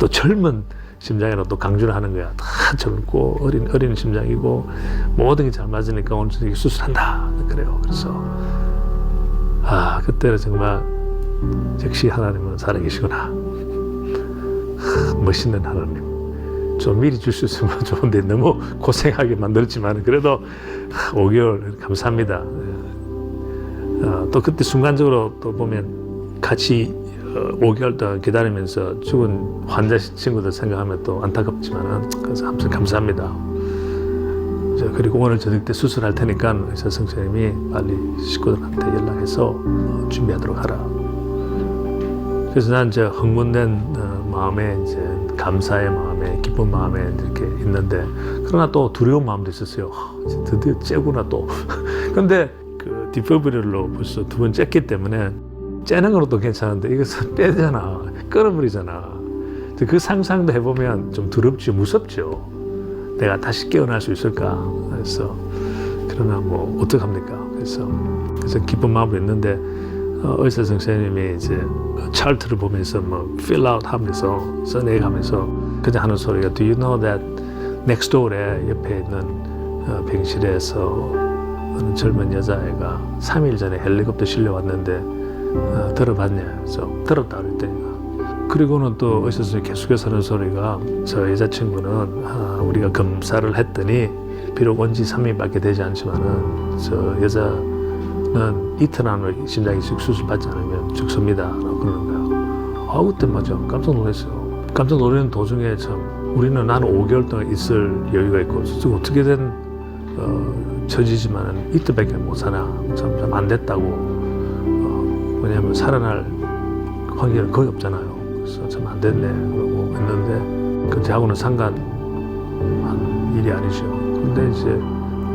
젊은 심장이라고 또 강조를 하는 거야. 다 젊고 어린 심장이고 모든 게 잘 맞으니까 오늘 저녁에 수술한다. 그래요. 그래서 그때는 정말 역시 하나님은 살아계시구나. 멋있는 하나님. 좀 미리 줄 수 있으면 좋은데 너무 고생하게 만들었지만 그래도 5개월 감사합니다. 또 그때 순간적으로 또 보면 같이 5개월 동안 기다리면서 죽은 환자 친구들 생각하면 또 안타깝지만 그래서 아무튼 감사합니다. 그리고 오늘 저녁 때 수술할 테니까 의사 선생님이 빨리 식구들한테 연락해서 준비하도록 하라. 그래서 난 이제 흥분된 마음에 이제 감사의 마음에 기쁜 마음에 이렇게 있는데, 그러나 또 두려운 마음도 있었어요. 이제 드디어 째구나 또. 근데 그 디피브릴러로 벌써 2번 쨌기 때문에 째는 거로도 괜찮은데 이것은 빼잖아, 끊어버리잖아. 그 상상도 해보면 좀 두렵죠, 무섭죠. 내가 다시 깨어날 수 있을까? 그래서 그러나 뭐 어떡합니까? 그래서 기쁜 마음으로 있는데 의사 선생님이 이제 차트를 보면서 뭐 fill out 하면서 써내가면서 그냥 하는 소리가 Do you know that next door에 옆에 있는 병실에서 어느 젊은 여자애가 3일 전에 헬리콥터 실려왔는데 들어봤냐? 그래서 들었다 그랬더니, 그리고는 또 의사 선생님이 계속해서 하는 소리가 저 여자친구는 우리가 검사를 했더니 비록 온 지 3일밖에 되지 않지만은 저 여자는 이틀 안에 심장이 수술 받지 않으면 죽습니다 라고 그러는 거야. 그때 맞아 깜짝 놀랐어요. 깜짝 놀라는 도중에 참 나는 5개월 동안 있을 여유가 있고 지금 어떻게든 처지지만은 이틀밖에 못 사나 참 안 됐다고 왜냐하면 살아날 확률은 거의 없잖아요. 그래서 참 안 됐네 그러고 했는데 그 저하고는 상관한 일이 아니죠. 근데 이제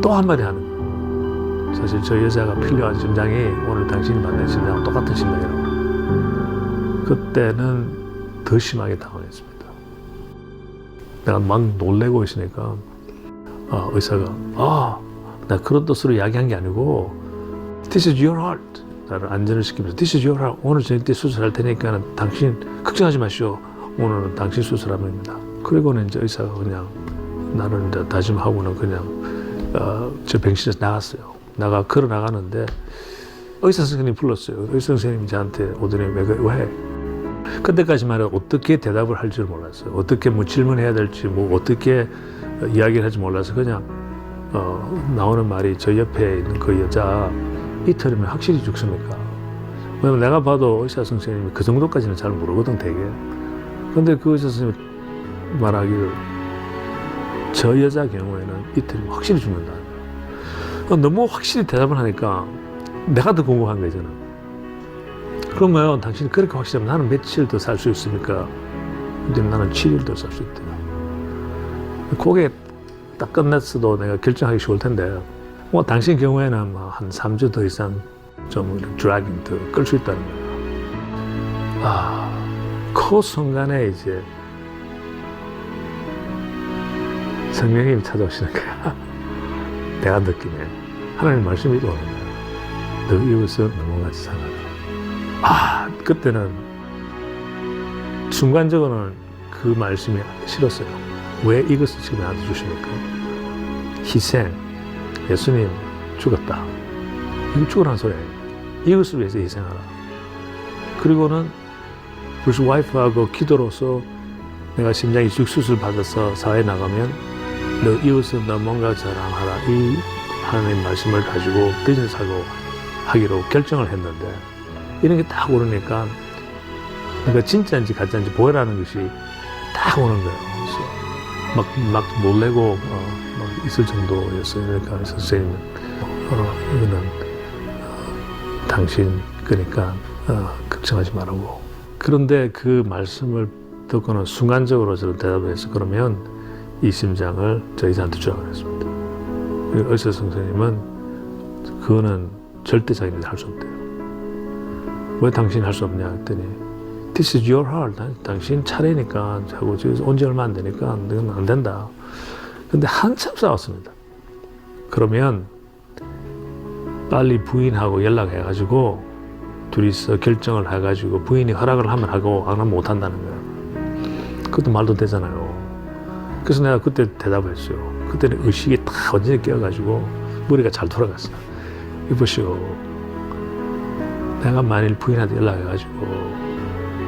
또 한마디 하는 거예요. 사실 저 여자가 필요한 심장이 오늘 당신이 만든 심장과 똑같은 심장이라고. 그때는 더 심하게 당황했습니다. 내가 막 놀래고 있으니까 의사가 나 그런 뜻으로 이야기한 게 아니고 This is your heart. 나를 안전을 시키면서 This is your heart. 오늘 저녁 때 수술할 테니까 당신 걱정하지 마시오. 오늘은 당신 수술합니다. 그리고는 이제 의사가 그냥 나를 이제 다짐하고는 그냥 저 병실에서 나갔어요. 걸어 나가는데 의사 선생님 불렀어요. 의사 선생님이 저한테 오더니 왜? 그때까지만 해도 어떻게 대답을 할 줄 몰랐어요. 어떻게 뭐 질문해야 될지 어떻게 이야기를 할지 몰라서 그냥 나오는 말이 저 옆에 있는 그 여자 이틀이면 확실히 죽습니까? 왜냐면 내가 봐도 의사 선생님이 그 정도까지는 잘 모르거든 되게. 근데 그 의사 선생님이 말하기를 저 여자 경우에는 이틀이면 확실히 죽는다. 너무 확실히 대답을 하니까 내가 더 궁금한 거잖아. 그러면 당신이 그렇게 확실하면 나는 며칠 더 살 수 있습니까? 근데 나는 7일 더 살 수 있대요. 그게 딱 끝났어도 내가 결정하기 쉬울 텐데 당신 경우에는 한 3주 더 이상 좀 드래깅 더 끌 수 있다는 거야. 그 순간에 이제 성령님이 찾아오시는 거야. 내가 느끼네. 하나님 말씀이 오는 거야. 너 이웃을 너무같이 사랑하라. 그때는 순간적으로는 그 말씀이 싫었어요. 왜 이것을 지금 나한테 주십니까? 희생. 예수님 죽었다. 이거 죽으라는 소리예요. 이것을 위해서 희생하라. 그리고는 벌써 와이프하고 기도로서 내가 심장 이식 수술 받아서 사회에 나가면 너 이웃은 너 뭔가 자랑하라. 이 하나님 말씀을 가지고 비즈니스하고 하기로 결정을 했는데 이런 게 딱 오르니까 내가 진짜인지 가짜인지 보여라는 것이 딱 오는 거예요. 그래서 막 놀래고 막 있을 정도였어요. 그러니까 선생님은 이거는 당신 그러니까 걱정하지 말라고. 그런데 그 말씀을 듣고는 순간적으로 저를 대답해서 그러면 이 심장을 저희한테 주라고 했습니다. 의사 선생님은 그거는 절대 자기는 할 수 없대요. 왜 당신이 할 수 없냐 했더니 This is your heart. 당신 차례니까 하고 온 지 얼마 안 되니까 이건 안 된다. 근데 한참 싸웠습니다. 그러면 빨리 부인하고 연락해가지고 둘이서 결정을 해가지고 부인이 허락을 하면 하고 안 하면 못 한다는 거야. 그것도 말도 되잖아요. 그래서 내가 그때 대답을 했어요. 그때는 의식이 딱 완전히 깨어가지고 머리가 잘 돌아갔어요. 이보시오. 내가 만일 부인한테 연락해가지고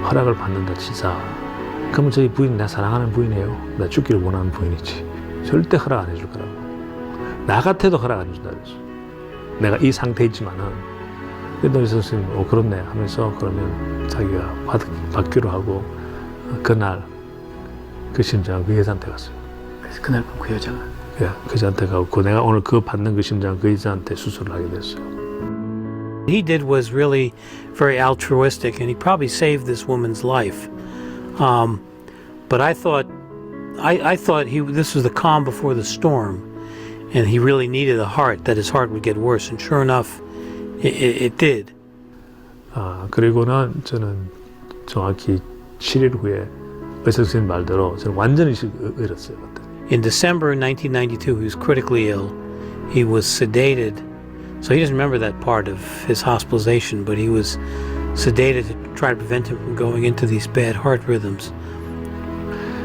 허락을 받는다 치자. 그러면 저희 부인 나 사랑하는 부인이에요. 나 죽기를 원하는 부인이지. 절대 허락 안 해줄 거라고. 나 같아도 허락 안 해준다 그랬어. 내가 이 상태에 있지만은. 그래도 의사 선생님 그렇네 하면서 그러면 자기가 받기로 하고 그날 그 심장 그 여자한테 갔어요. 그래서 그날 밤 그 여자가 예, 그 여자한테 가고 내가 오늘 그 받는 그 심장 그 여자한테 수술을 하게 됐어요. He did was really very altruistic, and he probably saved this woman's life. But I thought this was the calm before the storm, and he really needed a heart, that his heart would get worse. And sure enough, it did. 그리고는 저는 정확히 7일 후에 의사 선생님 말대로 저는 완전히 의식을 잃었어요. 그때. In December 1992, he was critically ill. He was sedated. So he doesn't remember that part of his hospitalization, but he was sedated to try to prevent him from going into these bad heart rhythms.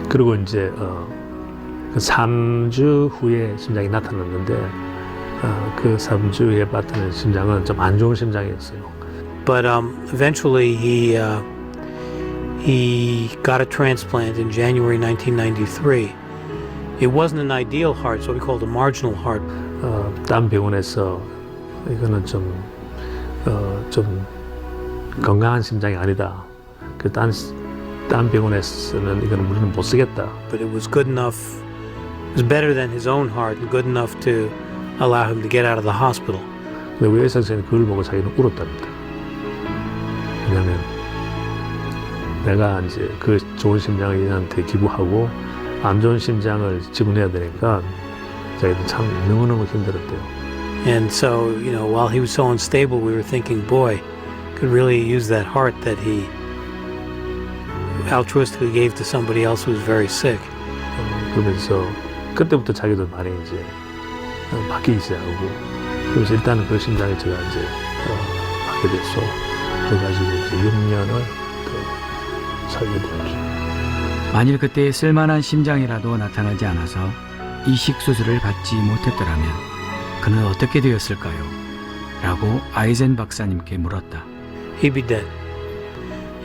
그리고 이제 그 3주 후에 심장이 나타났는데 그 3주 후에 봤던 심장은 좀 안 좋은 심장이었어요. But eventually he got a transplant in January 1993. It wasn't an ideal heart, so we called it a marginal heart. 딴 병원에서 이거는 좀 건강한 심장이 아니다. 그 딴 딴 병원에서는 이거는 우리는 못 쓰겠다. But it was good enough, it was better than his own heart and good enough to allow him to get out of the hospital. 근데 우리 의사 선생님이 그걸 보고 자기는 울었답니다. 왜냐면 내가 이제 그 좋은 심장을 얘한테 기부하고 안 좋은 심장을 지불해야 되니까 자기도 참 너무너무 힘들었대요. And so, you know, while he was so unstable, we were thinking, boy, could really use that heart that he altruistically gave to somebody else who was very sick. 그러면서 그때부터 자기도 많이 이제 바뀌기 시작하고 그래서 일단은 그 심장에 제가 이제 하게 됐어. 그래가지고 이제 6년을 더 살게 됐죠. 만일 그때 쓸만한 심장이라도 나타나지 않아서 이식 수술을 받지 못했더라면 그는 어떻게 되었을까요? 라고 아이젠 박사님께 물었다. He'd be dead.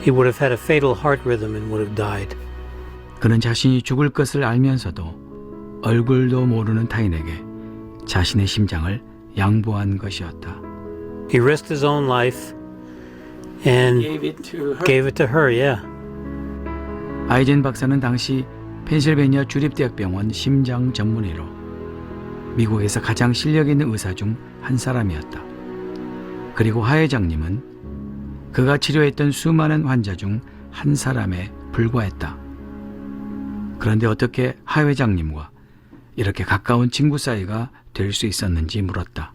He would have had a fatal heart rhythm and would have died. 그는 자신이 죽을 것을 알면서도 얼굴도 모르는 타인에게 자신의 심장을 양보한 것이었다. He risked his own life and gave it to her, yeah. 아이젠 박사는 당시 펜실베니아 주립대학병원 심장 전문의로 미국에서 가장 실력 있는 의사 중 한 사람이었다. 그리고 하 회장님은 그가 치료했던 수많은 환자 중 한 사람에 불과했다. 그런데 어떻게 하 회장님과 이렇게 가까운 친구 사이가 될 수 있었는지 물었다.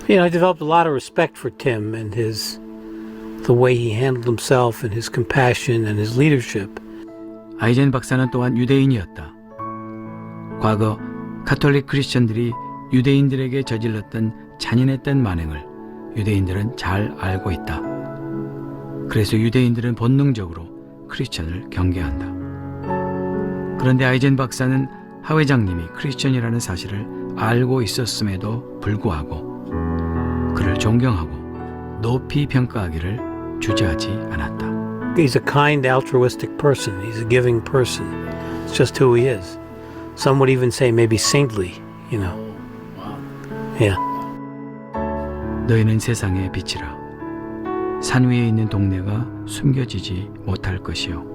You know, I developed a lot of respect for Tim and the way he handled himself and his compassion and his leadership. 아이젠 박사는 또한 유대인이었다. 과거 카톨릭 크리스천들이 유대인들에게 저질렀던 잔인했던 만행을 유대인들은 잘 알고 있다. 그래서 유대인들은 본능적으로 크리스천을 경계한다. 그런데 아이젠 박사는 하 회장님이 크리스천이라는 사실을 알고 있었음에도 불구하고 그를 존경하고 높이 평가하기를 주저하지 않았다. He's a kind, altruistic person. He's a giving person. It's just who he is. Some would even say maybe saintly, you know. Yeah. 너희는 세상의 빛이라. 산 위에 있는 동네가 숨겨지지 못할 것이요.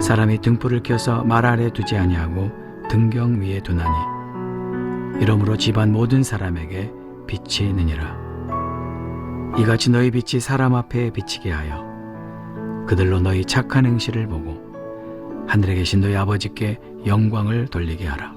사람이 등불을 켜서 말 아래 두지 아니하고 등경 위에 두나니 이러므로 집안 모든 사람에게 빛이 느니라. 이같이 너희 빛이 사람 앞에 비치게 하여 그들로 너희 착한 행실을 보고 하늘에 계신 너희 아버지께 영광을 돌리게 하라.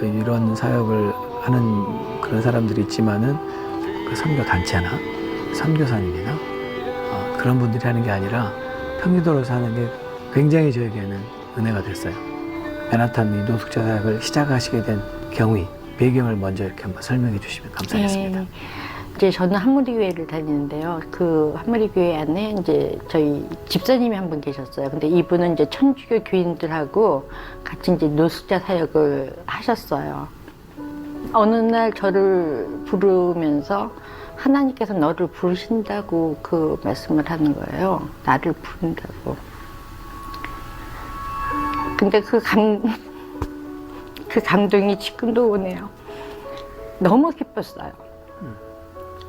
이런 사역을 하는 그런 사람들이 있지만은 그 선교 단체나 선교사님이나 그런 분들이 하는 게 아니라 평기도로 사는 게 굉장히 저에게는 은혜가 됐어요. 맨하탄 이 노숙자 사역을 시작하시게 된 경위, 배경을 먼저 이렇게 한번 설명해 주시면 감사하겠습니다. 네. 이제 저는 한무리교회를 다니는데요. 그 한무리교회 안에 이제 저희 집사님이 한 분 계셨어요. 근데 이분은 이제 천주교 교인들하고 같이 이제 노숙자 사역을 하셨어요. 어느 날 저를 부르면서 하나님께서 너를 부르신다고 그 말씀을 하는 거예요. 나를 부른다고. 근데 그 감동이 지금도 오네요. 너무 기뻤어요.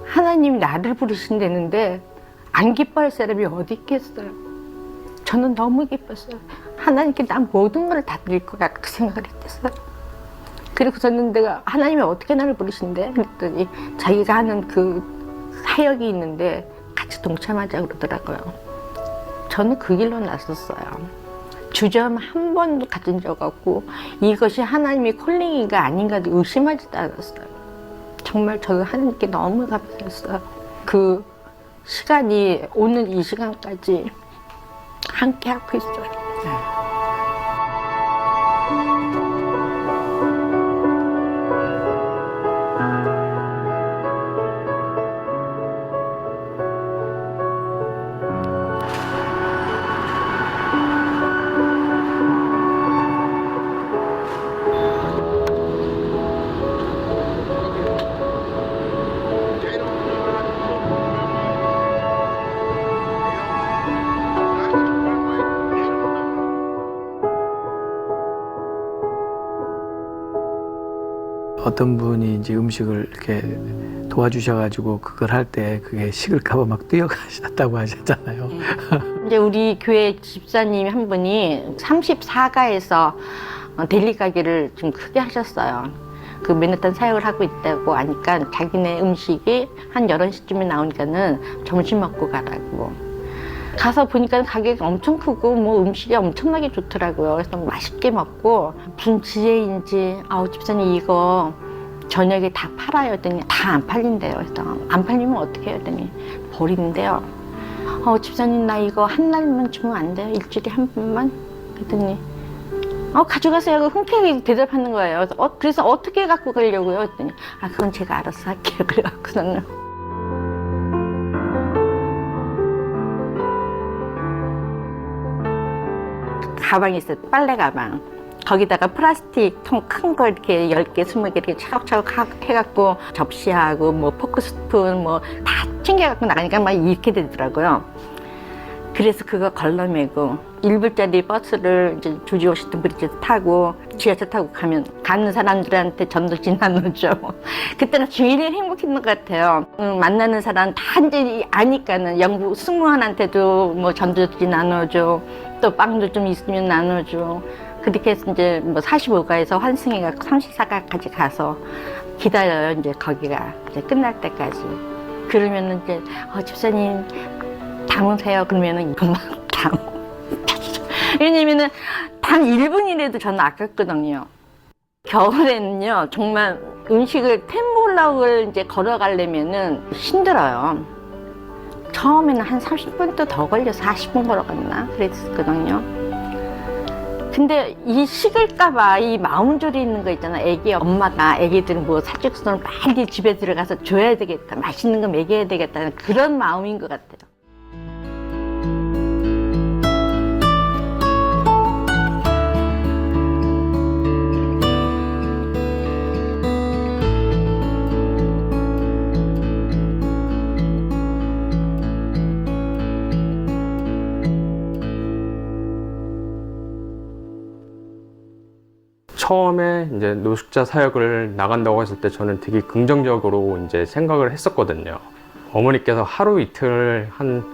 하나님이 나를 부르신다는데 안 기뻐할 사람이 어디 있겠어요. 저는 너무 기뻤어요. 하나님께 난 모든 걸 다 드릴 것 같고 생각을 했어요. 그리고 저는 내가 하나님이 어떻게 나를 부르신대? 그랬더니 자기가 하는 그 사역이 있는데 같이 동참하자 그러더라고요. 저는 그 길로 나섰어요. 주저함 한 번도 가진 적 없고 이것이 하나님의 콜링인가 아닌가 의심하지도 않았어요. 정말 저는 하나님께 너무 감사했어요. 그 시간이 오늘 이 시간까지 함께 하고 있어요. 어떤 분이 이제 음식을 이렇게 도와주셔가지고 그걸 할 때 그게 식을까봐 막 뛰어가셨다고 하셨잖아요. 이제 우리 교회 집사님이 한 분이 34가에서 델리 가게를 좀 크게 하셨어요. 그 맨하탄 사역을 하고 있다고 하니까 자기네 음식이 한 11시쯤에 나오니까는 점심 먹고 가라고. 가서 보니까 가게가 엄청 크고 뭐 음식이 엄청나게 좋더라고요. 그래서 맛있게 먹고 무슨 지혜인지 집사님 이거 저녁에 다 팔아요 했더니 다 안 팔린대요. 그래서 안 팔리면 어떻게 해요 했더니 버린대요. 집사님 나 이거 한 날만 주면 안 돼요? 일주일에 한 번만? 그랬더니 가져가세요. 흔쾌히 대답하는 거예요. 그래서 어떻게 갖고 가려고요? 했더니 그건 제가 알아서 할게요. 그래갖고는 가방이 있어요. 빨래 가방. 거기다가 플라스틱 통 큰 거 이렇게 10개, 20개 이렇게 차곡차곡 해갖고 접시하고 뭐 포크 스푼 뭐 다 챙겨갖고 나가니까 막 이렇게 되더라고요. 그래서 그거 걸러매고 1불짜리 버스를 이제 조지 워싱턴 브리지 타고 지하철 타고 가는 사람들한테 전도지 나눠줘. 그때는 제일 행복했던 것 같아요. 만나는 사람 다 이제 아니까는 영국 승무원한테도 뭐 전도지 나눠줘. 또 빵도 좀 있으면 나눠줘. 그렇게 해서 이제 뭐 45가에서 환승회가 34가까지 가서 기다려요. 이제 거기가 이제 끝날 때까지. 그러면은 이제 집사님 담으세요. 그러면은 이것만 담. 왜냐면은 단 1분이라도 저는 아깝거든요. 겨울에는요 정말 음식을 템블럭을 이제 걸어가려면은 힘들어요. 처음에는 한 30분도 더 걸려서 40분 걸어갔나 그랬었거든요. 근데 이 식을까봐 이 마음 졸이는 거 있잖아. 애기 엄마가 애기들 뭐 사직서를 빨리 집에 들어가서 줘야 되겠다. 맛있는 거 먹여야 되겠다는 그런 마음인 것 같아요. 처음에 이제 노숙자 사역을 나간다고 했을 때 저는 되게 긍정적으로 이제 생각을 했었거든요. 어머니께서 하루 이틀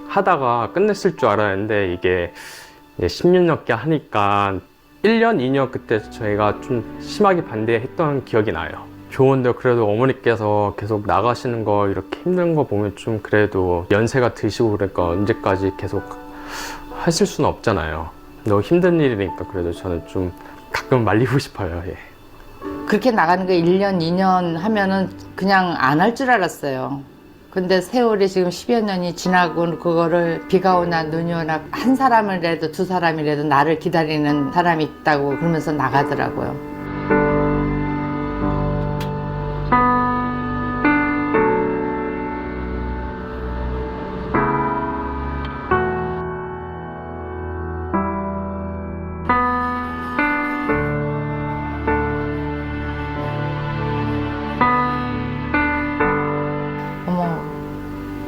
하다가 끝냈을 줄 알았는데 이게 이제 10년 넘게 하니까 1년, 2년 그때 저희가 좀 심하게 반대했던 기억이 나요. 좋은데 그래도 어머니께서 계속 나가시는 거 이렇게 힘든 거 보면 좀 그래도 연세가 드시고 그러니까 언제까지 계속 하실 수는 없잖아요. 너무 힘든 일이니까 그래도 저는 좀 가끔 말리고 싶어요. 예. 그렇게 나가는 거 1년, 2년 하면은 그냥 안 할 줄 알았어요. 근데 세월이 지금 10여 년이 지나고 그거를 비가 오나 눈이 오나 한 사람이라도 두 사람이라도 나를 기다리는 사람이 있다고 그러면서 나가더라고요.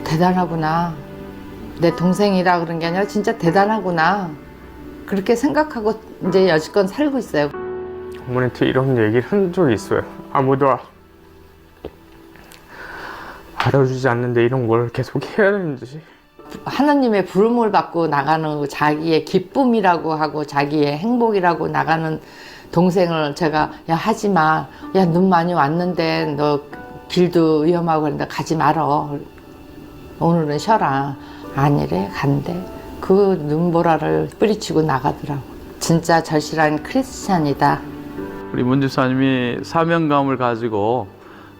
대단하구나. 내 동생이라 그런 게 아니라 진짜 대단하구나. 그렇게 생각하고 이제 여지껏 살고 있어요. 어머니한테 이런 얘기를 한 적이 있어요. 아무도 알아주지 않는데 이런 걸 계속 해야 되는지. 하나님의 부름을 받고 나가는 자기의 기쁨이라고 하고 자기의 행복이라고 나가는 동생을 제가 야 하지 마. 야 눈 많이 왔는데 너 길도 위험하고 그런데 가지 말어. 오늘은 쉬어라. 아니래 간대. 그 눈보라를 뿌리치고 나가더라고. 진짜 절실한 크리스찬이다. 우리 문 집사님이 사명감을 가지고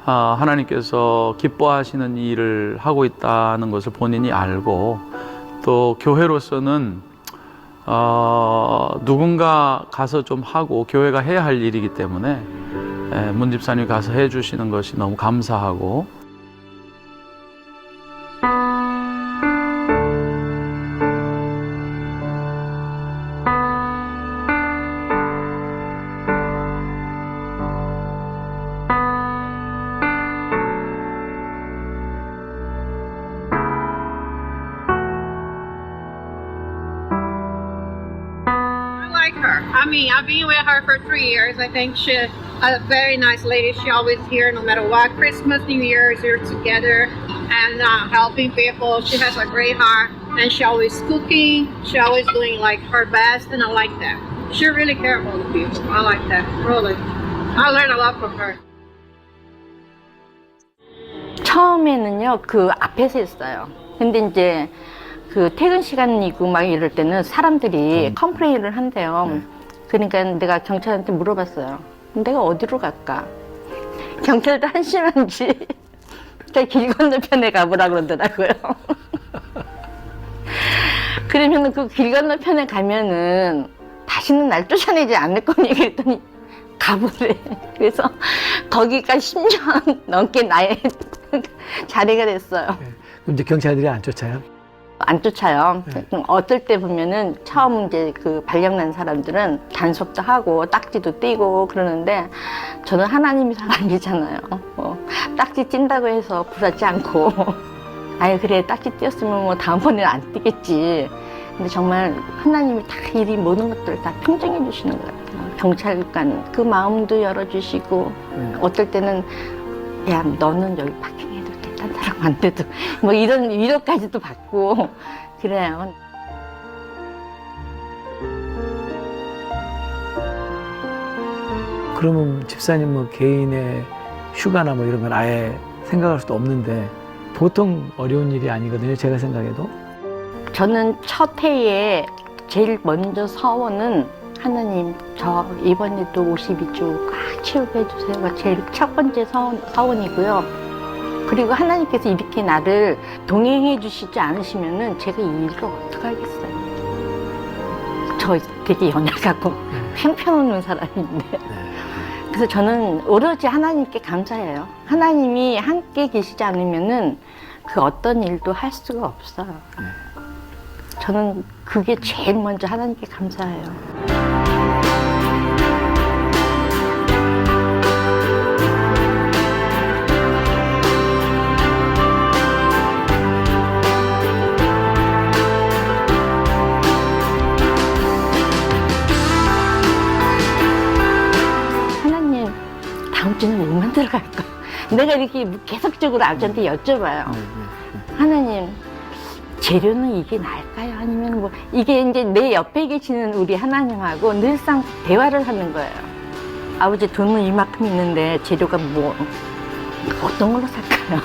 하나님께서 기뻐하시는 일을 하고 있다는 것을 본인이 알고 또 교회로서는 누군가 가서 좀 하고 교회가 해야 할 일이기 때문에 문 집사님이 가서 해주시는 것이 너무 감사하고 I like her. I mean, I've been with her for 3 years. I think she's a very nice lady. She always here no matter what. Christmas, New Year's, we're together and helping people. She has a great heart and she always cooking. She always doing like her best and I like that. She really cares about the people. I like that, really. I learned a lot from her. 처음에는요, 그 앞에서 했어요. 근데 이제 그 퇴근 시간이고 막 이럴 때는 사람들이 컴플레인을 한대요. 그러니까 내가 경찰한테 물어봤어요. 내가 어디로 갈까? 경찰도 한심한지 저 길 건너편에 가보라 그러더라고요. 그러면 그 길 건너편에 가면은 다시는 날 쫓아내지 않을 거니 그랬더니 가보래. 그래서 거기가 10년 넘게 나의 자리가 됐어요. 그럼 이제 경찰들이 안 쫓아요? 안 쫓아요. 어떨 때 보면은 처음 이제 그 발령난 사람들은 단속도 하고 딱지도 띄고 그러는데 저는 하나님이 사람이잖아요. 딱지 띈다고 해서 부럽지 않고 아유 그래 딱지 띄었으면 뭐 다음번에는 안 띄겠지. 근데 정말 하나님이 다 일이 모든 것들을 다 평정해 주시는 것 같아요. 경찰관 그 마음도 열어주시고 어떨 때는 야 너는 여기 파킹해도 돼. 딴 사람 안 돼도 뭐 이런 위로까지도 받고 그래요. 그러면 집사님은 개인의 휴가나 뭐 이런 건 아예 생각할 수도 없는데 보통 어려운 일이 아니거든요. 제가 생각해도. 저는 첫 해에 제일 먼저 서원은 하나님 저 이번에도 52주 꽉 채우게 해주세요가 제일 첫 번째 서원이고요. 그리고 하나님께서 이렇게 나를 동행해 주시지 않으시면은 제가 이 일을 어떻게 하겠어요. 저 되게 연약하고 형편없는 사람인데 그래서 저는 오로지 하나님께 감사해요. 하나님이 함께 계시지 않으면은 그 어떤 일도 할 수가 없어요. 저는 그게 제일 먼저 하나님께 감사해요. 하나님, 다음 주는 뭐 만들어 갈까? 내가 이렇게 계속적으로 아버지한테 여쭤봐요. 하나님, 재료는 이게 나을까요? 아니면 뭐 이게 이제 내 옆에 계시는 우리 하나님하고 늘상 대화를 하는 거예요. 아버지 돈은 이만큼 있는데 재료가 뭐 어떤 걸로 살까요?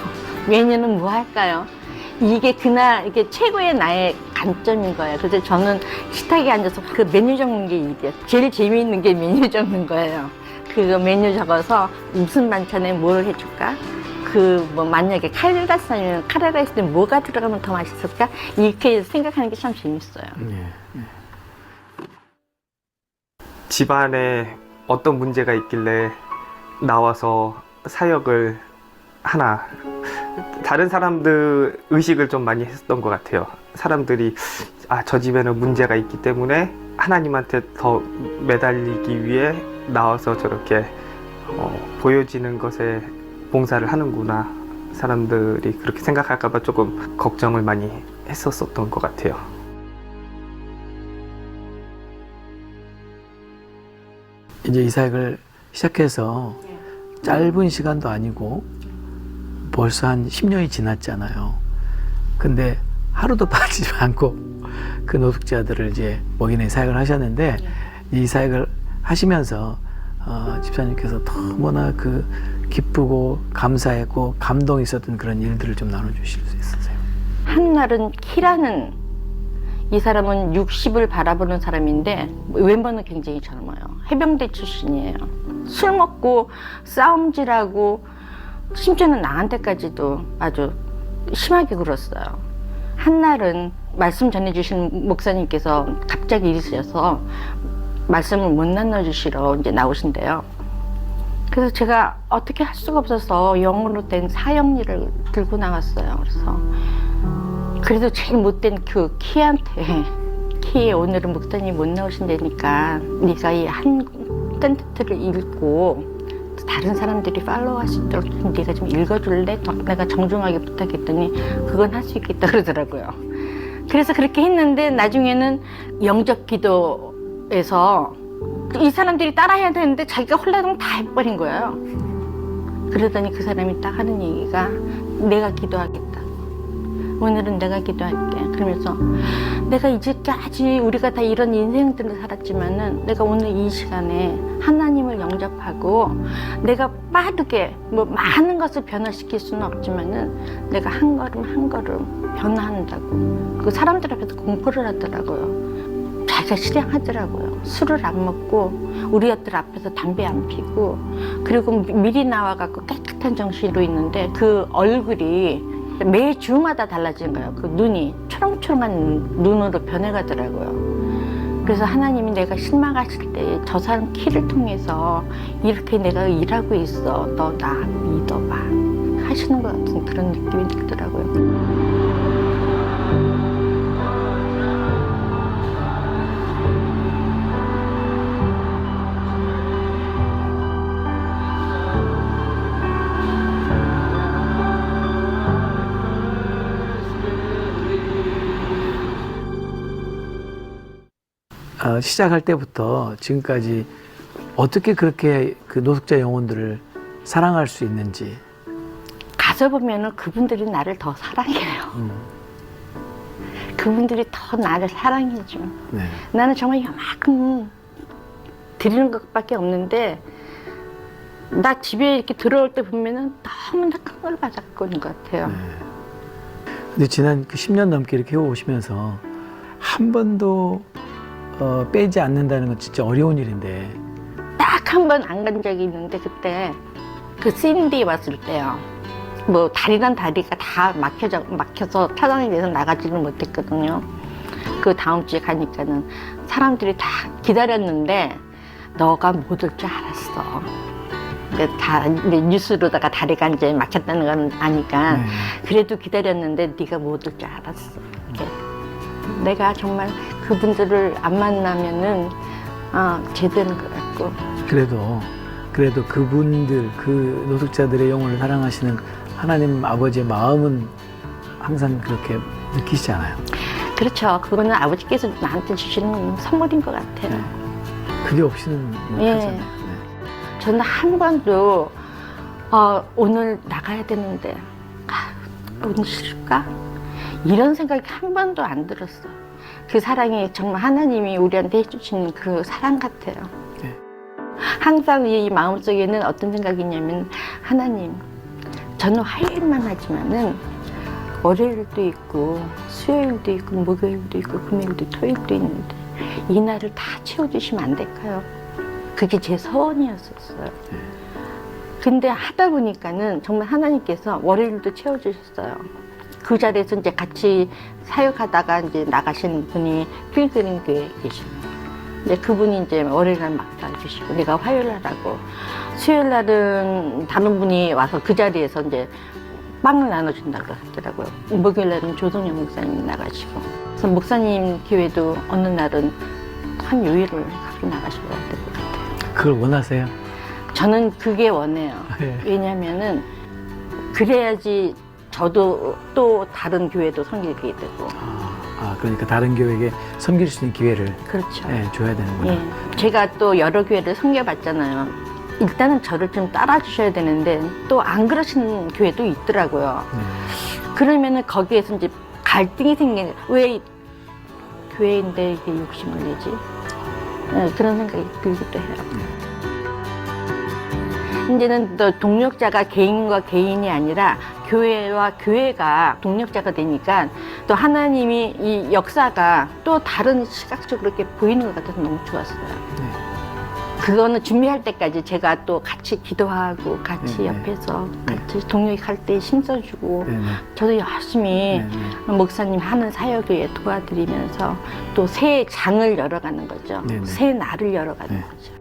메뉴는 뭐 할까요? 이게 그날 이게 최고의 나의 관점인 거예요. 그래서 저는 식탁에 앉아서 그 메뉴 적는 게 일이에요. 제일 재미있는 게 메뉴 적는 거예요. 그 메뉴 적어서 무슨 반찬에 뭘 해줄까? 그 뭐 만약에 카레라이스 아니면 카레라이스에 뭐가 들어가면 더 맛있을까? 이렇게 생각하는 게 참 재밌어요. 집안에 어떤 문제가 있길래 나와서 사역을 하나. 다른 사람들 의식을 좀 많이 했던 것 같아요. 사람들이 저 집에는 문제가 있기 때문에 하나님한테 더 매달리기 위해 나와서 저렇게 보여지는 것에 봉사를 하는구나. 사람들이 그렇게 생각할까봐 조금 걱정을 많이 했었던 것 같아요. 이제 이 사역을 시작해서 짧은 시간도 아니고 벌써 한 10년이 지났잖아요. 근데 하루도 빠지지 않고 그 노숙자들을 이제 먹이는 사역을 하셨는데 이 사역을 하시면서 집사님께서 너무나 그 기쁘고 감사했고 감동이 있었던 그런 일들을 좀 나눠주실 수 있으세요? 한날은 키라는 이 사람은 60을 바라보는 사람인데 외모는 굉장히 젊어요. 해병대 출신이에요. 술 먹고 싸움질하고 심지어는 나한테까지도 아주 심하게 굴었어요. 한날은 말씀 전해주신 목사님께서 갑자기 일으셔서 말씀을 못 나눠주시러 이제 나오신대요. 그래서 제가 어떻게 할 수가 없어서 영어로 된 사형리를 들고 나갔어요. 그래도 제일 못된 그 키한테 키 오늘은 목사님 못 나오신다니까 네가 이 한 텐트를 읽고 다른 사람들이 팔로우할 수 있도록 네가 좀 읽어줄래? 내가 정중하게 부탁했더니 그건 할 수 있겠다 그러더라고요. 그래서 그렇게 했는데 나중에는 영접 기도에서 이 사람들이 따라해야 되는데 자기가 홀라당 다 해버린 거예요. 그러더니 그 사람이 딱 하는 얘기가 내가 기도하겠다. 오늘은 내가 기도할게. 그러면서 내가 이제까지 우리가 다 이런 인생들을 살았지만은 내가 오늘 이 시간에 하나님을 영접하고 내가 빠르게 뭐 많은 것을 변화시킬 수는 없지만은 내가 한 걸음 한 걸음 변화한다고. 그 사람들 앞에서 공포를 하더라고요. 자기가 실행하더라고요. 술을 안 먹고 우리 아들 앞에서 담배 안 피고 그리고 미리 나와갖고 깨끗한 정신으로 있는데 그 얼굴이 매 주마다 달라지는 거예요. 그 눈이 초롱초롱한 눈으로 변해가더라고요. 그래서 하나님이 내가 실망하실 때 저 사람 키를 통해서 이렇게 내가 일하고 있어. 너 나 믿어봐. 하시는 것 같은 그런 느낌이 들더라고요. 시작할 때부터 지금까지 어떻게 그렇게 그 노숙자 영혼들을 사랑할 수 있는지. 가서 보면은 그분들이 나를 더 사랑해요. 그분들이 더 나를 사랑해줘. 네. 나는 정말 이만큼 드리는 것밖에 없는데 나 집에 이렇게 들어올 때 보면은 너무나 큰 걸 받았고 있는 것 같아요. 네. 근데 지난 그 10년 넘게 이렇게 해오시면서 한 번도 빼지 않는다는 건 진짜 어려운 일인데. 딱 한 번 안 간 적이 있는데 그때 그 CND 왔을 때요. 뭐 다리란 다리가 다 막혀서 타당에 대해서 나가지는 못했거든요. 그 다음 주에 가니까는 사람들이 다 기다렸는데 너가 못 올 줄 알았어. 근데 다 뉴스로다가 다리가 이제 막혔다는 건 아니까 그래도 기다렸는데 네가 못 올 줄 알았어. 내가 정말 그분들을 안 만나면은 제대로 것 같고. 그래도 그분들 그 노숙자들의 영혼을 사랑하시는 하나님 아버지의 마음은 항상 그렇게 느끼시지 않아요? 그렇죠. 그거는 아버지께서 나한테 주시는 선물인 것 같아요. 네. 그게 없이는 못하잖아요. 네. 저는 한 번도 오늘 나가야 되는데 오늘 싫을까? 이런 생각이 한 번도 안 들었어. 그 사랑이 정말 하나님이 우리한테 해주신 그 사랑 같아요. 네. 항상 이 마음속에는 어떤 생각이 있냐면 하나님, 저는 화요일만 하지만은 월요일도 있고 수요일도 있고 목요일도 있고 금요일도 토요일도 있는데 이 날을 다 채워주시면 안 될까요? 그게 제 소원이었었어요. 근데 하다 보니까는 정말 하나님께서 월요일도 채워주셨어요. 그 자리에서 이제 같이 사역하다가 이제 나가신 분이 필그림 교회에 계시고, 이제 그분이 이제 월요일날 맡아주시고, 내가 화요일날 하고, 수요일날은 다른 분이 와서 그 자리에서 이제 빵을 나눠준다고 하더라고요. 목요일날은 조동현 목사님이 나가시고, 그래서 목사님 교회도 어느 날은 한 요일을 가끔 나가셔야 될 것 같아요. 그걸 원하세요? 저는 그게 원해요. 네. 왜냐면은 그래야지 저도 또 다른 교회도 섬기게 되고. 그러니까 다른 교회에게 섬길 수 있는 기회를 그렇죠. 줘야 되는구나. 예. 제가 또 여러 교회를 섬겨봤잖아요. 일단은 저를 좀 따라주셔야 되는데 또 안 그러시는 교회도 있더라고요. 그러면은 거기에서 이제 갈등이 생기는, 왜 교회인데 이게 욕심을 내지? 그런 생각이 들기도 해요. 이제는 또 동력자가 개인과 개인이 아니라 교회와 교회가 동력자가 되니까 또 하나님이 이 역사가 또 다른 시각적으로 이렇게 보이는 것 같아서 너무 좋았어요. 그거는 준비할 때까지 제가 또 같이 기도하고 같이 옆에서 같이 동역할 때 힘써주고 저도 열심히 목사님 하는 사역에 도와드리면서 또 새 장을 열어가는 거죠. 새 날을 열어가는 거죠.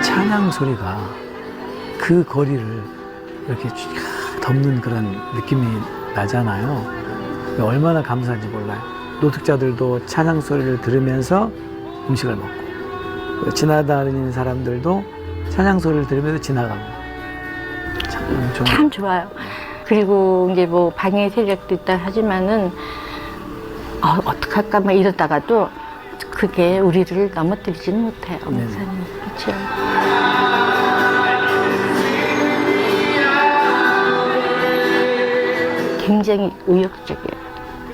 찬양 소리가 그 거리를 이렇게 쫙 덮는 그런 느낌이 나잖아요. 얼마나 감사한지 몰라요. 노숙자들도 찬양 소리를 들으면서 음식을 먹고, 지나다니는 사람들도 찬양 소리를 들으면서 지나가고. 참 좋아요. 그리고 이제 뭐 방해 세력도 있다 하지만은 어떡할까 막 이러다가도 그게 우리를 넘어뜨리지는 못해요. 목사님. 그렇죠. 굉장히 의욕적이에요.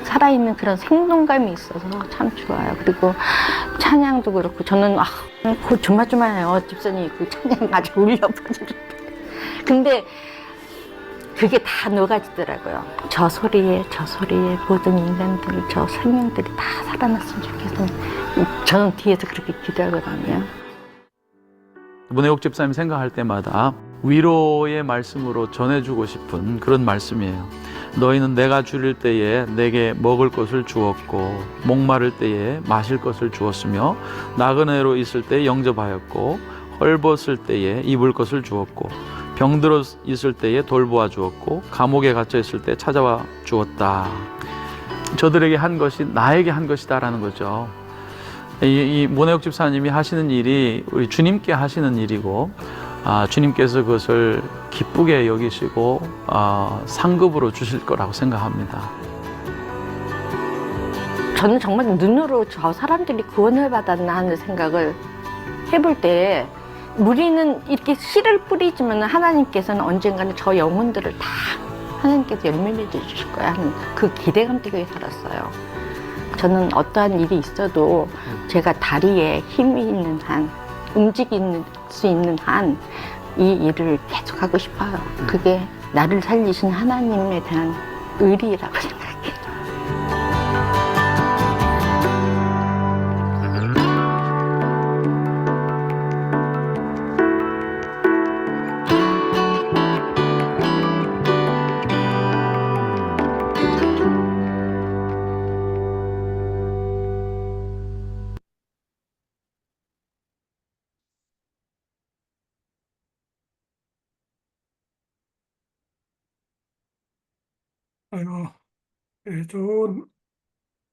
살아있는 그런 생동감이 있어서 참 좋아요. 그리고 찬양도 그렇고 저는 그 조마조마해요. 집사님이 그 찬양 아주 울려 퍼지는데. 근데 그게 다 녹아지더라고요. 저 소리에 모든 인간들, 저 생명들이 다 살아났으면 좋겠어요. 저는 뒤에서 그렇게 기도하거든요. 문혜옥 집사님 생각할 때마다 위로의 말씀으로 전해주고 싶은 그런 말씀이에요. 너희는 내가 줄일 때에 내게 먹을 것을 주었고 목마를 때에 마실 것을 주었으며 나그네로 있을 때 영접하였고 헐벗을 때에 입을 것을 주었고 병들어 있을 때에 돌보아 주었고 감옥에 갇혀 있을 때 찾아와 주었다. 저들에게 한 것이 나에게 한 것이다라는 거죠. 이 문혜옥 집사님이 하시는 일이 우리 주님께 하시는 일이고 주님께서 그것을 기쁘게 여기시고 상급으로 주실 거라고 생각합니다. 저는 정말 눈으로 저 사람들이 구원을 받았나 하는 생각을 해볼 때 우리는 이렇게 씨를 뿌리지만 하나님께서는 언젠가는 저 영혼들을 다 하나님께서 열매맺어 주실 거야 하는 그 기대감 때문에 살았어요. 저는 어떠한 일이 있어도 제가 다리에 힘이 있는 한, 움직일 수 있는 한 이 일을 계속하고 싶어요. 그게 나를 살리신 하나님에 대한 의리라고 생각해요. 아이고, 예, 좋은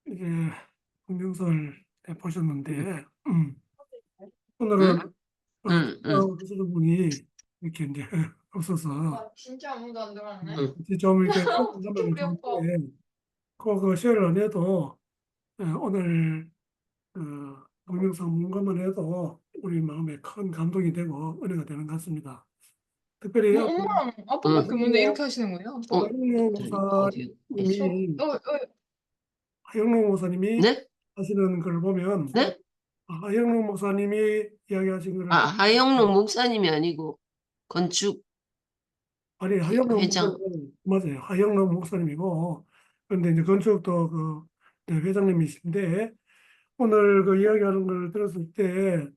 이제 동영상을 보셨는데, 오늘은 하시는 분이 이렇게 이제 없어서 진짜 아무도 안 들어왔네. 좀 이렇게 하면 좋은데, 그 쉐어를 안 해도 오늘 그 동영상 문가만 해도 우리 마음에 큰 감동이 되고 은혜가 되는 것 같습니다. 특별히 엄마, 아빠가 근데 이렇게 하시는 거예요? 하영룡 목사님이 하영룡 목사님이 네? 하시는 걸 보면 네? 하영룡 목사님이 이야기하신 거를 하영룡 목사님이 아니고 건축 아니 하영룡 회장. 목사님 맞아요. 하영룡 목사님이고 그런데 이제 건축도 그 회장님이신데 오늘 그 이야기하는 걸 들었을 때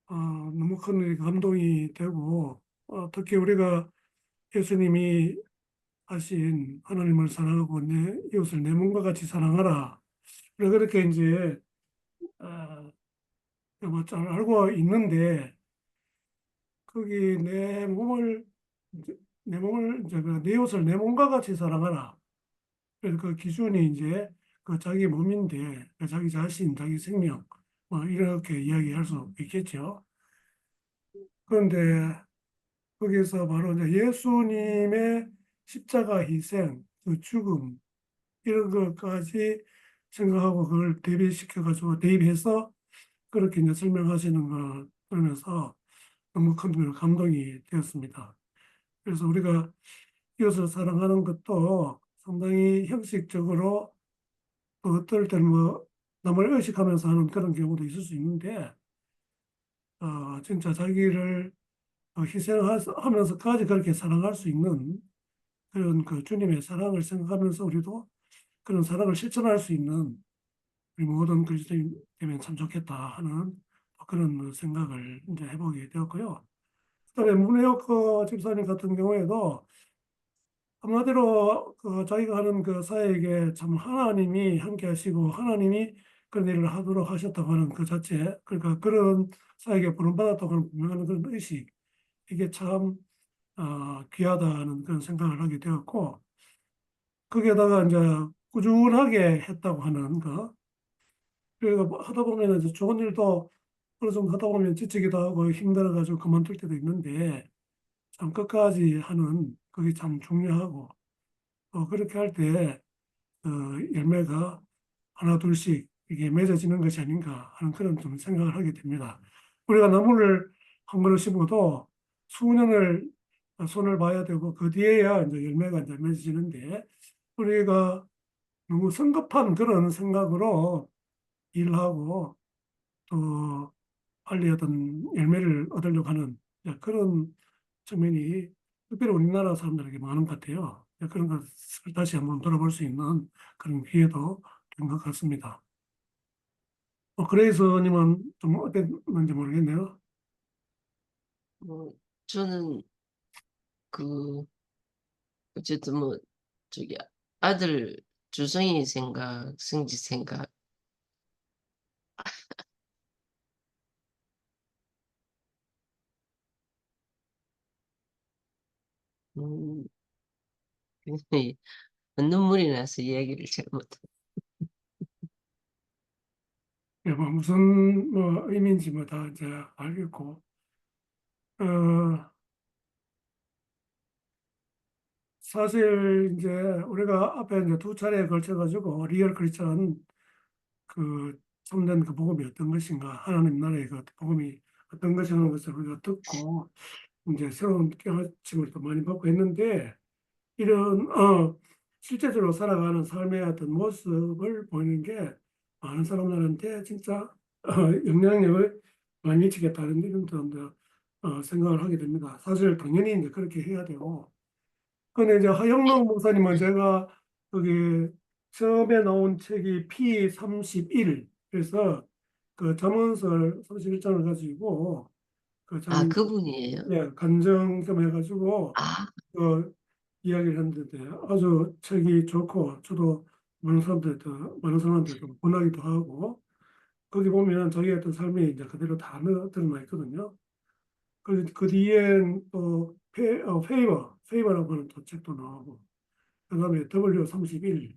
너무 큰 감동이 되고 특히 우리가 예수님이 하신 하나님을 사랑하고 내 이웃을 내 몸과 같이 사랑하라. 그렇게 이제 잘 알고 있는데 거기 내 이웃을 내 몸과 같이 사랑하라. 그래서 그 기준이 이제 그 자기 몸인데 그 자기 자신, 자기 생명 뭐 이렇게 이야기할 수 있겠죠. 그런데 거기서 바로 이제 예수님의 십자가 희생, 그 죽음 이런 것까지 생각하고 그걸 대입해서 그렇게 이제 설명하시는 거 그러면서 너무 큰 감동이 되었습니다. 그래서 우리가 이웃을 사랑하는 것도 상당히 형식적으로 또 어떨 때는 뭐 남을 의식하면서 하는 그런 경우도 있을 수 있는데 진짜 자기를 희생하면서까지 그렇게 사랑할 수 있는 그런 그 주님의 사랑을 생각하면서 우리도 그런 사랑을 실천할 수 있는 우리 모든 그리스도인 되면 참 좋겠다 하는 그런 생각을 이제 해보게 되었고요. 그다음에 문혜옥 집사님 같은 경우에도 한마디로 자기가 하는 그 사역에 참 하나님이 함께 하시고 하나님이 그런 일을 하도록 하셨다고 하는 그 자체, 그러니까 그런 사역에 부름받았다고 하는 분명한 그런 의식, 이게 참 귀하다는 그런 생각을 하게 되었고, 거기에다가 이제 꾸준하게 했다고 하는 거, 그러니까 뭐 하다 보면 이제 좋은 일도 어느 정도 하다 보면 지치기도 하고 힘들어가지고 그만둘 때도 있는데, 참 끝까지 하는 그게 참 중요하고, 그렇게 할 때 열매가 하나 둘씩 이게 맺어지는 것이 아닌가 하는 그런 좀 생각을 하게 됩니다. 우리가 나무를 한 그루 심어도 수년을 손을 봐야 되고 그 뒤에야 이제 열매가 이제 맺어지는데 우리가 너무 성급한 그런 생각으로 일하고 또 빨리 어떤 열매를 얻으려고 하는 그런 측면이 특별히 우리나라 사람들에게 많은 것 같아요. 그런 것을 다시 한번 돌아볼 수 있는 그런 기회도 된 것 같습니다. 그레이스님은 좀 어땠는지 모르겠네요. 뭐 저는 그 어쨌든 뭐 저기 아들 주성이 생각, 성지 생각 음, 굉장히 눈물이 나서 이야기를 잘 못해. 예, 뭐 무슨 뭐 의미인지 뭐 다 이제 알겠고, 어, 사실 이제 우리가 앞에 이제 두 차례에 걸쳐가지고 리얼 크리스천 그 참된 그 복음이 어떤 것인가, 하나님 나라의 그 복음이 어떤 것이라는 것을 우리가 듣고 이제 새로운 깨우침을 또 많이 받고 했는데 이런 실제적으로 살아가는 삶의 어떤 모습을 보이는 게 많은 사람들한테 진짜 영향력을 많이 미치겠다는 이런 또 생각을 하게 됩니다. 사실 당연히 이제 그렇게 해야 되고, 근데 이제 하영록 목사님은 제가 거기 처음에 나온 책이 P31, 그래서 그 잠언설 31장을 가지고 그 아, 참, 그분이에요? 예, 간증좀 해가지고 아, 그 이야기를 했는데 아주 책이 좋고 저도 많은 사람한테도 권하기도 하고 거기 보면 자기의 어떤 삶이 이제 그대로 다 드러나 있거든요. 그 뒤엔 또 페이버라고 하는 또 책도 나오고 그다음에 W31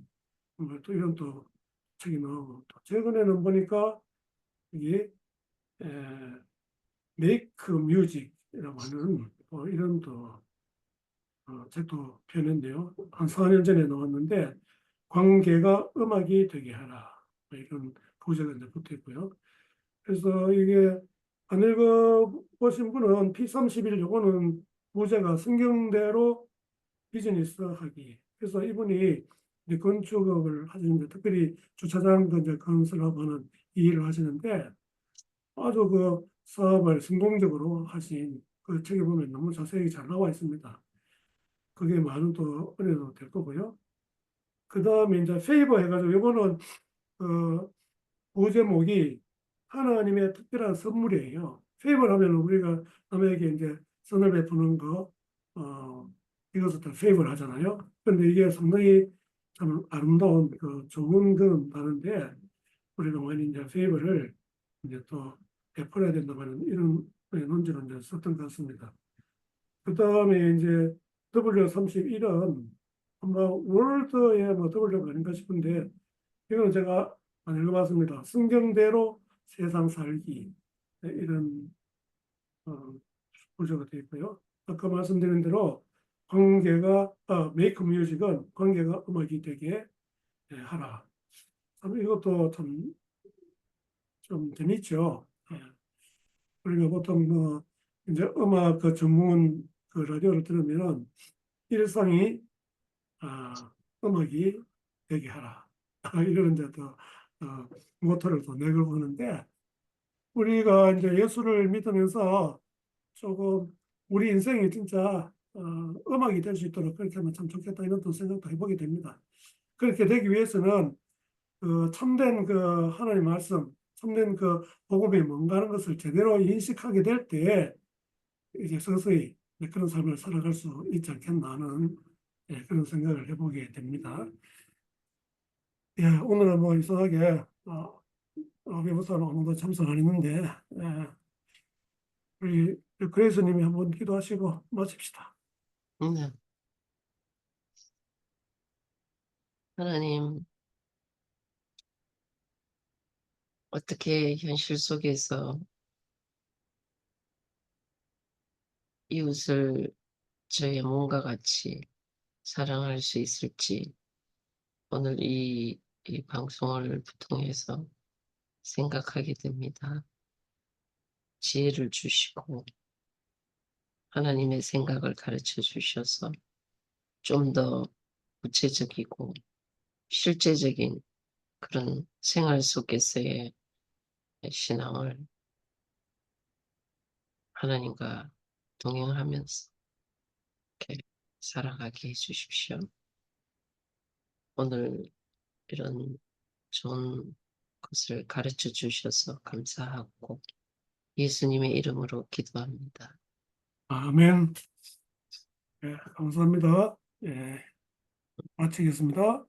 또 이런 또 책이 나오고 또 최근에는 보니까 이게 메이크 뮤직이라고 하는 이런 또 책도 펴냈네요. 한 4년 전에 나왔는데 관계가 음악이 되게 하라 뭐 이런 부제가 이제 붙어 있고요. 그래서 이게 안 읽어보신 분은 P31 요거는 부제가 성경대로 비즈니스 하기. 그래서 이분이 이제 건축을 하시는데 특별히 주차장도 이제 건설하고 하는 이 일을 하시는데 아주 그 사업을 성공적으로 하신 그 책에 보면 너무 자세히 잘 나와 있습니다. 그게 많은 또 은혜도 될 거고요. 그 다음에 이제 페이버 해가지고 이거는 그 부제목이 하나님의 특별한 선물이에요. 페이버를 하면 우리가 남에게 이제 선을 베푸는 거, 이것을 다 페이버를 하잖아요. 근데 이게 상당히 참 아름다운 그 좋은 그런 단어인데 우리가 많이 이제 페이버를 이제 또 베풀어야 된다는 이런 논지로 이제 썼던 것 같습니다. 그 다음에 이제 W31은 아마 월드에 뭐 W가 아닌가 싶은데 이거는 제가 안 읽어봤습니다. 성경대로 세상 살기 이런 구조가 되어 있고요. 아까 말씀드린 대로 관계가 메이크 뮤직은 관계가 음악이 되게 하라. 참 이것도 참 좀 재밌죠. 우리가 보통 뭐 이제 음악 그 전문 그 라디오를 들으면은 일상이 음악이 되게 하라. 이런 이제 또 모토를 또 내걸고 하는데 우리가 이제 예수를 믿으면서 조금 우리 인생이 진짜 음악이 될 수 있도록 그렇게 하면 참 좋겠다 이런 또 생각도 해보게 됩니다. 그렇게 되기 위해서는 그 참된 그 하나님 말씀, 참된 그 복음이 뭔가 하는 것을 제대로 인식하게 될 때 이제 서서히 그런 삶을 살아갈 수 있지 않겠나 하는 그런 생각을 해보게 됩니다. 예, 오늘은 뭐 이상하게 외부사는 오늘도 참석 안 했는데 우리 그레이스님이 한번 기도하시고 마칩시다. 네. 하나님, 어떻게 현실 속에서 이웃을 저의 몸과 같이 사랑할 수 있을지 오늘 이 방송을 통해서 생각하게 됩니다. 지혜를 주시고 하나님의 생각을 가르쳐 주셔서 좀 더 구체적이고 실제적인 그런 생활 속에서의 신앙을 하나님과 동행하면서 이렇게 살아가게 해주십시오. 오늘 이런 좋은 것을 가르쳐 주셔서 감사하고 예수님의 이름으로 기도합니다. 아멘. 예, 감사합니다. 예, 마치겠습니다.